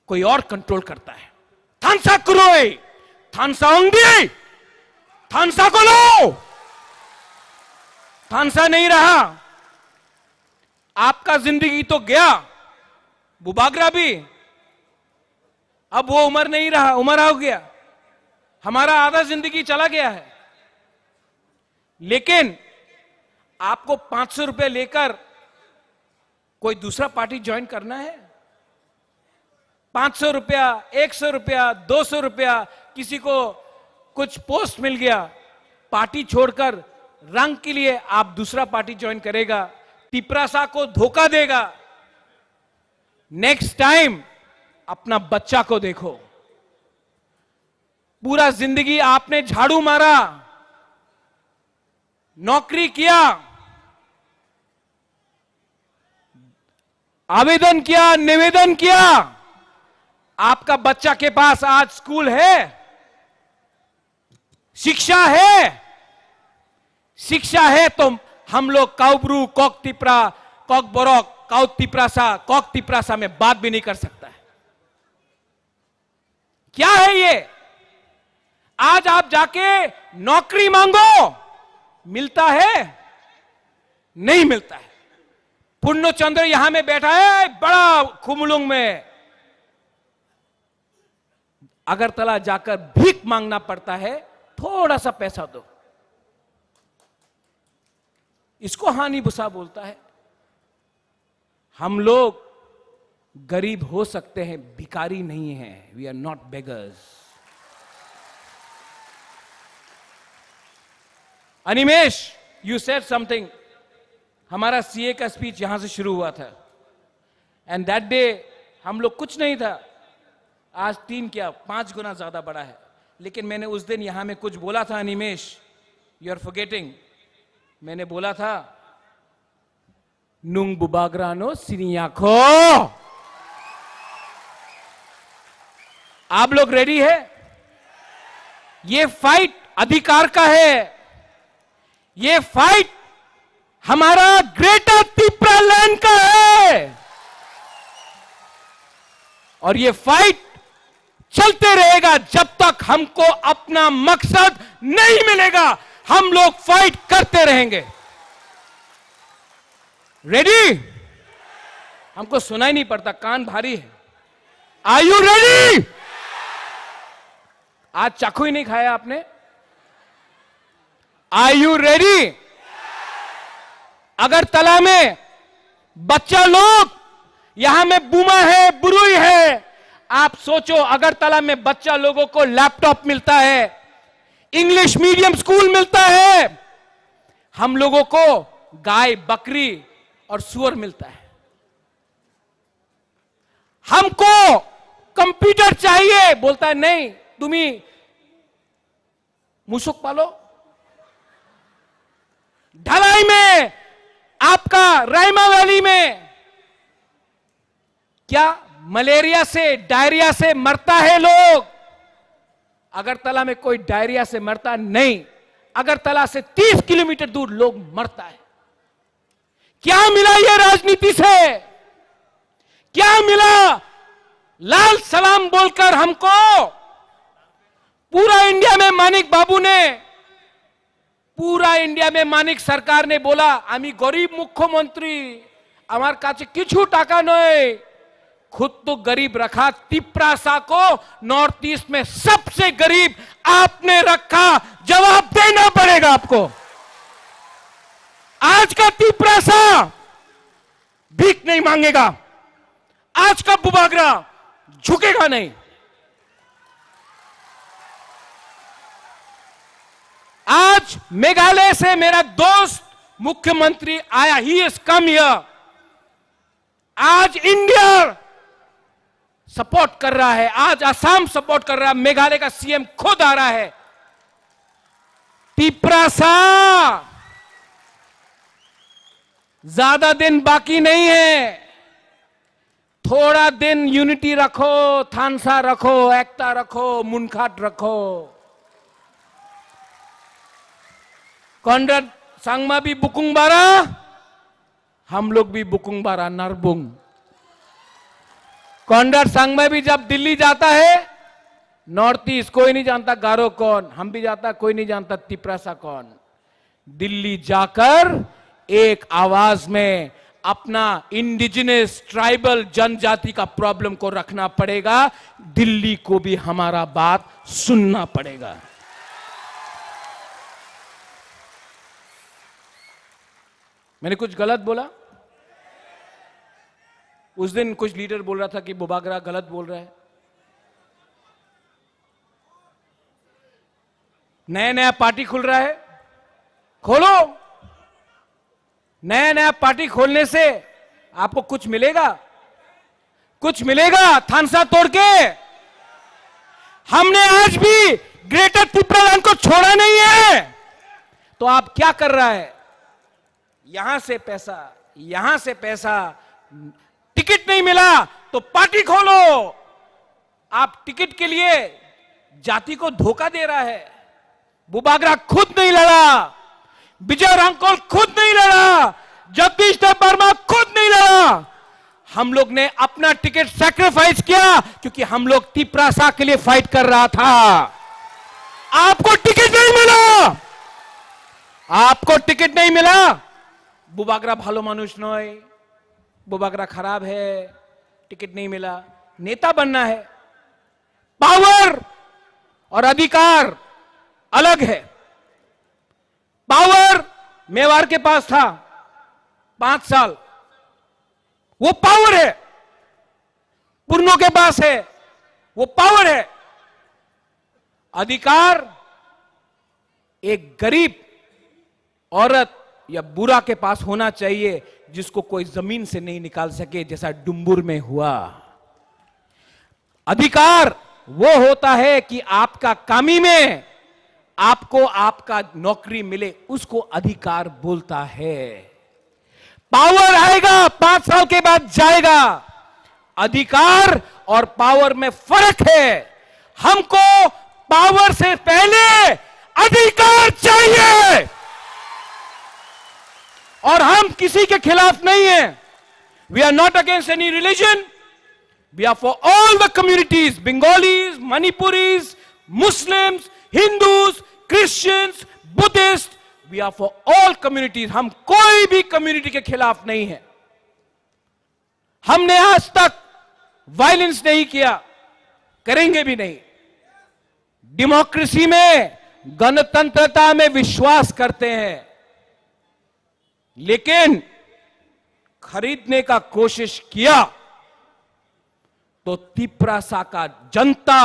कोई और कंट्रोल करता है। थानसा कुरोई, थानसा ओंगी, थानसा को लो। थानसा नहीं रहा, आपका जिंदगी तो गया, बुबागरा भी, अब वो उम्र नहीं रहा, उम्र हो गया, हमारा आधा जिंदगी चला गया है। लेकिन आपको 500 रुपए लेकर कोई दूसरा पार्टी ज्वाइन करना है? 500 रुपया, 100 रुपया, 200 रुपया, किसी को कुछ पोस्ट मिल गया, पार्टी छोड़कर रंग के लिए आप दूसरा पार्टी ज्वाइन करेगा, तिपरासा को धोखा देगा। नेक्स्ट टाइम अपना बच्चा को देखो। पूरा जिंदगी आपने झाड़ू मारा, नौकरी किया, आवेदन किया, निवेदन किया, आपका बच्चा के पास आज स्कूल है, शिक्षा है। शिक्षा है तो हम लोग काउब्रू, कॉक तिपरा, कॉक बोरोक, काउत तिपरासा, कॉक तिपरासा में बात भी नहीं कर सकता है। क्या है ये? आज आप जाके नौकरी मांगो, मिलता है? नहीं मिलता है। पुण्य चंद्र यहां में बैठा है बड़ा खुमलुंग में, अगरतला जाकर भीख मांगना पड़ता है, थोड़ा सा पैसा दो। इसको हानि बुसा बोलता है। हम लोग गरीब हो सकते हैं, भिखारी नहीं हैं। We are not beggars. Animesh, you said something. हमारा सीए का स्पीच यहां से शुरू हुआ था, एंड दैट डे हम लोग कुछ नहीं था। आज 3 क्या 5 गुना ज्यादा बड़ा है। लेकिन मैंने उस दिन यहां में कुछ बोला था, अनिमेश, यू आर फॉरगेटिंग। मैंने बोला था नुंग बुबाग्रानो सिनियाखो। आप लोग रेडी है? ये फाइट अधिकार का है, ये फाइट हमारा ग्रेटर तिप्रा लैंड का है, और ये फाइट चलते रहेगा जब तक हमको अपना मकसद नहीं मिलेगा। हम लोग फाइट करते रहेंगे। रेडी? हमको सुनाई नहीं पड़ता, कान भारी है। Are you ready? आज चाकू ही नहीं खाया आपने? Are you ready? अगरतला में बच्चा लोग, यहां में बुमा है, बुरुई है। आप सोचो, अगरतला में बच्चा लोगों को लैपटॉप मिलता है, इंग्लिश मीडियम स्कूल मिलता है, हम लोगों को गाय, बकरी और सुअर मिलता है। हमको कंप्यूटर चाहिए, बोलता है नहीं, तुम्ही मुसुक पालो। ढलाई में, आपका रायमा वैली में क्या मलेरिया से, डायरिया से मरता है लोग? अगरतला में कोई डायरिया से मरता नहीं। अगरतला से 30 किलोमीटर दूर लोग मरता है। क्या मिला ये राजनीति से? क्या मिला लाल सलाम बोलकर हमको? पूरा इंडिया में मानिक बाबू ने, पूरा इंडिया में मानिक सरकार ने बोला आमी गरीब मुख्यमंत्री, আমার কাছে কিছু টাকা নয়। खुद तो गरीब रखा, तिप्रासा को नॉर्थ ईस्ट में सबसे गरीब आपने रखा। जवाब देना पड़ेगा आपको। आज का तिप्रासा भीख नहीं मांगेगा, आज का बुबागरा झुकेगा नहीं। आज मेघालय से मेरा दोस्त मुख्यमंत्री आया, ही इज कम हियर। आज इंडिया सपोर्ट कर रहा है, आज असम सपोर्ट कर रहा है, मेघालय का सीएम खुद आ रहा है। तिप्रासा ज्यादा दिन बाकी नहीं है। थोड़ा दिन यूनिटी रखो, थानसा रखो, एकता रखो, मुनखाट रखो। कॉन्ड्रेड सांगमा भी बुकुंग बारा, हम लोग भी बुकुंग बारा नरबुंग। कॉन्ड्रेड सांगमा भी जब दिल्ली जाता है, नॉर्थ ईस्ट कोई नहीं जानता गारो कौन, हम भी जाता, कोई नहीं जानता तिप्रासा कौन। दिल्ली जाकर एक आवाज में अपना इंडिजिनस ट्राइबल जनजाति का प्रॉब्लम को रखना पड़ेगा। दिल्ली को भी हमारा बात सुनना पड़ेगा। मैंने कुछ गलत बोला? उस दिन कुछ लीडर बोल रहा था कि बुबागरा गलत बोल रहा है। नया नया पार्टी खुल रहा है, खोलो। नया नया पार्टी खोलने से आपको कुछ मिलेगा? कुछ मिलेगा थानसा तोड़ के? हमने आज भी ग्रेटर तिप्रालैंड को छोड़ा नहीं है। तो आप क्या कर रहा है? यहां से पैसा, यहां से पैसा, टिकट नहीं मिला तो पार्टी खोलो। आप टिकट के लिए जाति को धोखा दे रहा है। बुबागरा खुद नहीं लड़ा, विजय रांकोल खुद नहीं लड़ा, जगदीश देव वर्मा खुद नहीं लड़ा। हम लोग ने अपना टिकट सैक्रिफाइस किया क्योंकि हम लोग तिप्रासा के लिए फाइट कर रहा था। आपको टिकट नहीं मिला, आपको टिकट नहीं मिला। बुबागरा भालो मानुष नय, बुबागरा खराब है, टिकट नहीं मिला। नेता बनना है, पावर और अधिकार अलग है। पावर मेवाड़ के पास था 5 साल, वो पावर है। पुरनो के पास है, वो पावर है। अधिकार एक गरीब औरत या बुरा के पास होना चाहिए जिसको कोई जमीन से नहीं निकाल सके, जैसा डुम्बुर में हुआ। अधिकार वो होता है कि आपका कामी में आपको आपका नौकरी मिले, उसको अधिकार बोलता है। पावर आएगा 5 साल के बाद जाएगा। अधिकार और पावर में फर्क है। हमको पावर से पहले अधिकार चाहिए। और हम किसी के खिलाफ नहीं हैं। We are not against any religion. We are for all the communities, Bengalis, Manipuris, Muslims, Hindus, Christians, Buddhist. We are for all communities. हम कोई भी कम्युनिटी के खिलाफ नहीं है। हमने आज तक वायलेंस नहीं किया, करेंगे भी नहीं। डेमोक्रेसी में, गणतंत्रता में विश्वास करते हैं। लेकिन खरीदने का कोशिश किया तो तिप्रासा का जनता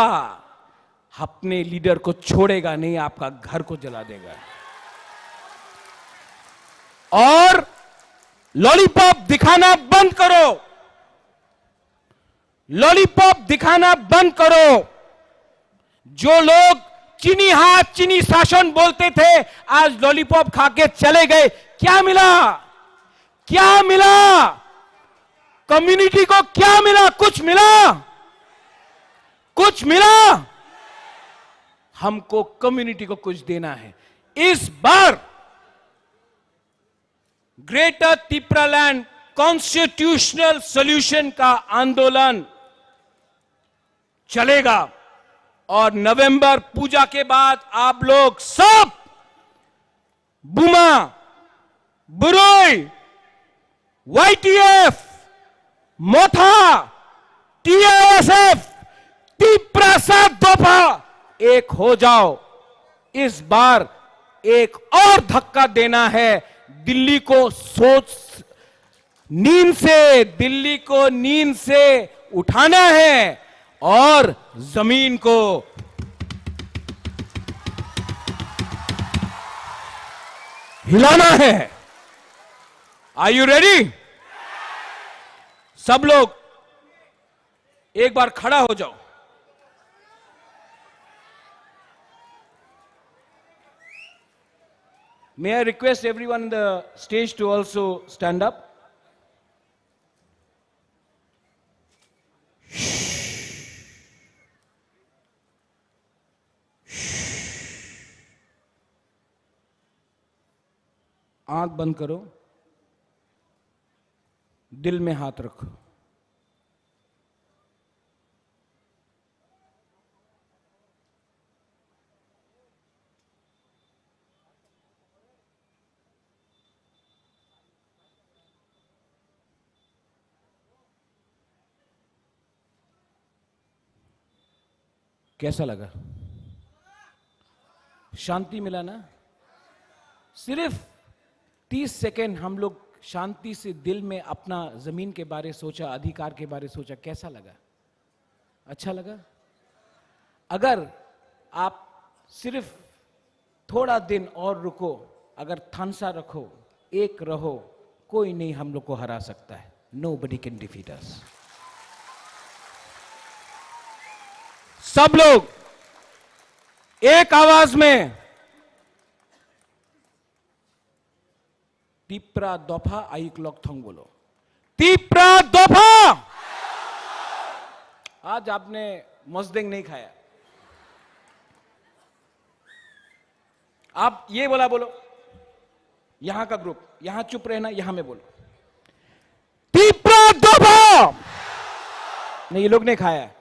अपने लीडर को छोड़ेगा नहीं, आपका घर को जला देगा। और लॉलीपॉप दिखाना बंद करो। लॉलीपॉप दिखाना बंद करो। जो लोग चीनी हाथ, चीनी शासन बोलते थे, आज लॉलीपॉप खा के चले गए। क्या मिला? क्या मिला? कम्युनिटी को क्या मिला? कुछ मिला? कुछ मिला? हमको कम्युनिटी को कुछ देना है। इस बार ग्रेटर तिप्रालैंड कॉन्स्टिट्यूशनल सॉल्यूशन का आंदोलन चलेगा। और नवंबर पूजा के बाद आप लोग सब बुमा, बुरोई, YTF, मोथा, TISF, तिप्रासा दोफा एक हो जाओ। इस बार एक और धक्का देना है। दिल्ली को दिल्ली को नींद से उठाना है और जमीन को हिलाना है। Are you ready? सब लोग एक बार खड़ा हो जाओ। May I request everyone on the stage to also stand up? आंख बंद करो, दिल में हाथ रखो। कैसा लगा? शांति मिला ना? सिर्फ 30 सेकेंड हम लोग शांति से दिल में अपना जमीन के बारे सोचा, अधिकार के बारे सोचा। कैसा लगा? अच्छा लगा? अगर आप सिर्फ थोड़ा दिन और रुको, अगर थानसा रखो, एक रहो, कोई नहीं हम लोग को हरा सकता है। Nobody can defeat us. सब लोग एक आवाज में तिप्रा दोफा आइक लॉक थंग बोलो। तिप्रा दोफा। आज आपने मस्देंग नहीं खाया, आप ये बोलो। यहां का ग्रुप यहां चुप रहना, यहां में बोलो तिप्रा दोफा। नहीं, ये लोग ने खाया है,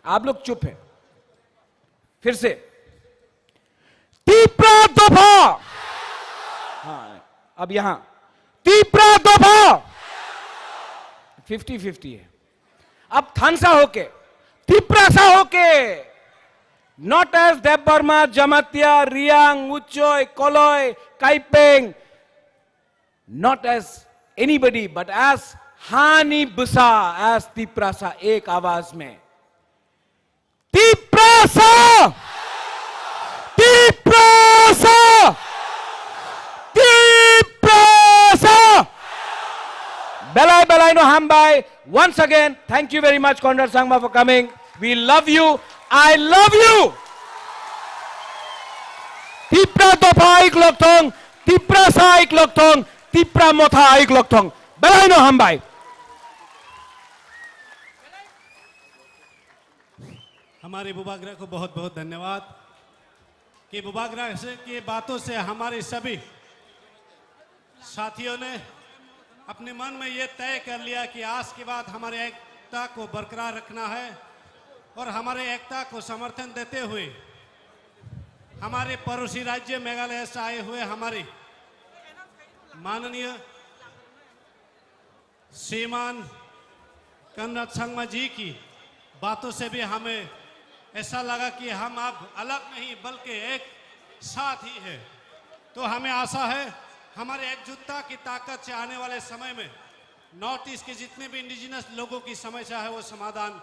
आप लोग चुप है। फिर से तिप्रा दोफा। हाँ, अब यहां तिप्रा दोफा। 50-50 है। अब थानसा होके, तिप्रासा होके, not as Debbarma, Jamatia, Reang, Uchoi, Koloi, Kaipeng, not as anybody but as हानी बुसा, एज तिप्रासा, एक आवाज में Tiprasa, Tiprasa, Tiprasa. Belai Belai no Hambai. Once again, thank you very much, Conrad Sangma, for coming. We love you. I love you. Tipra Dopa Aik Loktong, Tipra Sa Aik Loktong, Tipra Motha Aik Loktong. Belai no hambai. हमारे बुबागरा को बहुत बहुत धन्यवाद कि बुबागरा से की बातों से हमारे सभी साथियों ने अपने मन में ये तय कर लिया कि आज के बाद हमारे एकता को बरकरार रखना है और हमारे एकता को समर्थन देते हुए हमारे पड़ोसी राज्य मेघालय से आए हुए हमारे माननीय श्रीमान कन्नड़ संगमा जी की बातों से भी हमें ऐसा लगा कि हम अब अलग नहीं बल्कि एक साथ ही है। तो हमें आशा है हमारे एकजुटता की ताकत से आने वाले समय में नॉर्थ ईस्ट के जितने भी इंडिजिनस लोगों की समस्या है वो समाधान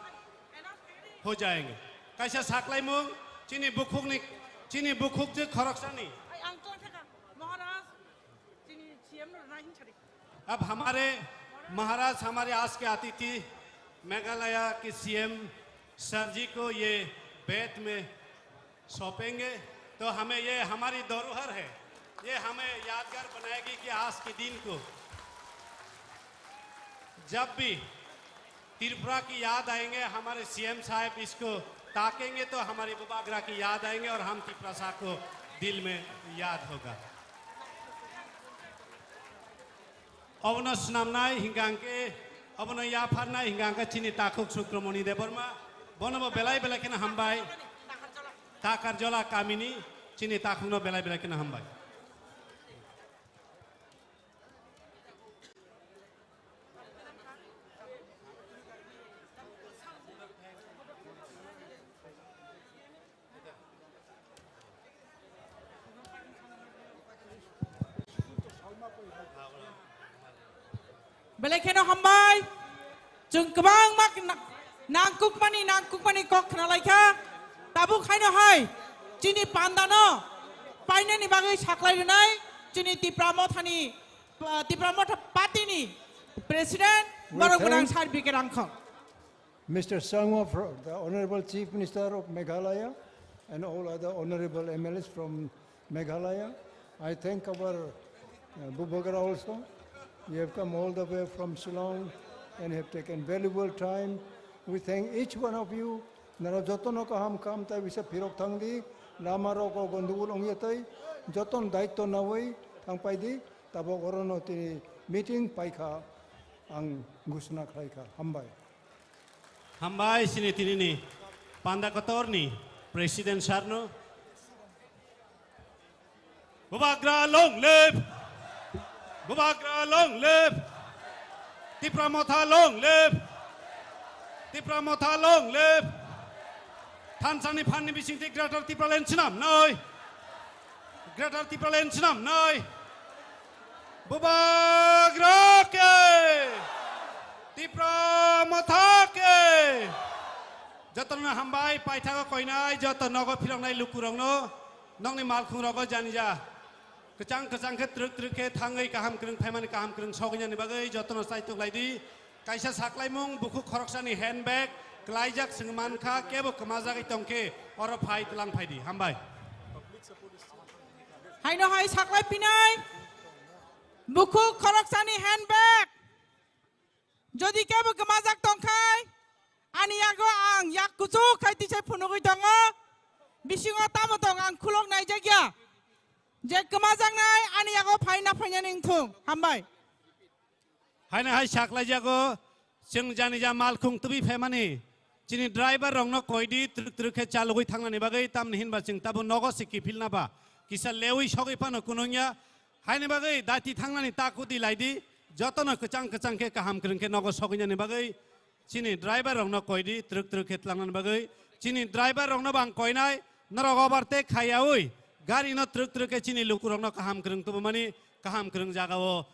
हो जाएंगे। कैसा साकलाई मुंग चीनी बुखुक जे खरकसानी। अब हमारे महाराज हमारे आज के अतिथि मेघालय के सीएम सर जी को ये बेत में सौंपेंगे। तो हमें ये हमारी धरोहर है, ये हमें यादगार बनाएगी कि आज के दिन को जब भी त्रिपुरा की याद आएंगे हमारे सीएम साहब इसको ताकेंगे तो हमारी बुबागरा की याद आएंगे और हम त्रिपुरा साहब को दिल में याद होगा। अवनो सुनामनाय हिंगांके अवनो याफारनाय हिंगांका चिनी ताकुक सुक्रमणि देबरमा बनबो बेलाय बेलायखिन हामबाय ताकार जला कामिनी चिनी ताकुनो बेलाय बेलायखिन हामबाय। Belakeno hambai, jung kebang mak nangkuk mani kok nalaika, tabuk hai no hai, cini pandano, paine ni bagai saklai dunai, cini tipramothani, tipramotha patini, President baru menang sar bikerangkong. Mr. Sangma, the Honorable Chief Minister of Meghalaya, and all other honorable MLAs from Meghalaya. I thank our Bubagra also. You have come all the way from Shillong and have taken valuable time. We thank each one of you. Nara jotono ka ham kam tai bisa pirok thangdi lamaro ko gondugul ongyetai joton daitto nawai thangpai di tabo gorono ti meeting paikha ang gusna khaika hambai. Hambai sini tinini panda kotorni Presiden Sarno. Bubagra long live. Bubagra long live. Tipramotha long live. Tipramotha long live. Tansani Pani Bising Greater Tipralen Chinam Noi. Greater Tipralen Chinam Noi. Bubagra ke. Tipramotha ke. Joton hambai paitha ko koinai joton nogo phirong nai lukurong no. Nong ni malkhung rogo janija. Kecang ke truk ke thangai kaham kreng phaiman kaham kreng sognya ni bagai jotono saituk laidi kaisa saklai mung buku khoroksani handbag klaijak sengman kha kebo kemajak itongke oro phai telang phaidi hambai Hai no hai saklai pinai, buku khoroksani handbag, jodi kebo kemajak tongkai, ani yago ang yak kucu kai tisai punugui tongo, bisingo tamo tong ang kulok nai jagya. Je kemajang nai ani yago phaina phainya ningthung hambai haina hai saklai jago sing jani ja malkhung tubi phaimani chini driver rongno koidi truk ke chalugui thangnani bagai tam hin ba sing tabu nogo siki filna ba kisa lewi sogoi pano kunongya haina bagai dati thangnani takudi laidi jotono kecang ke kaham kreng ke nogo soginya ni bagai chini driver rongno koidi truk ke tlangnan bagai chini driver rongno bang koinai norogo barte khaiaui Gari no truk ke chini lukurong no kaham kereng tu mani kaham kereng jaga wo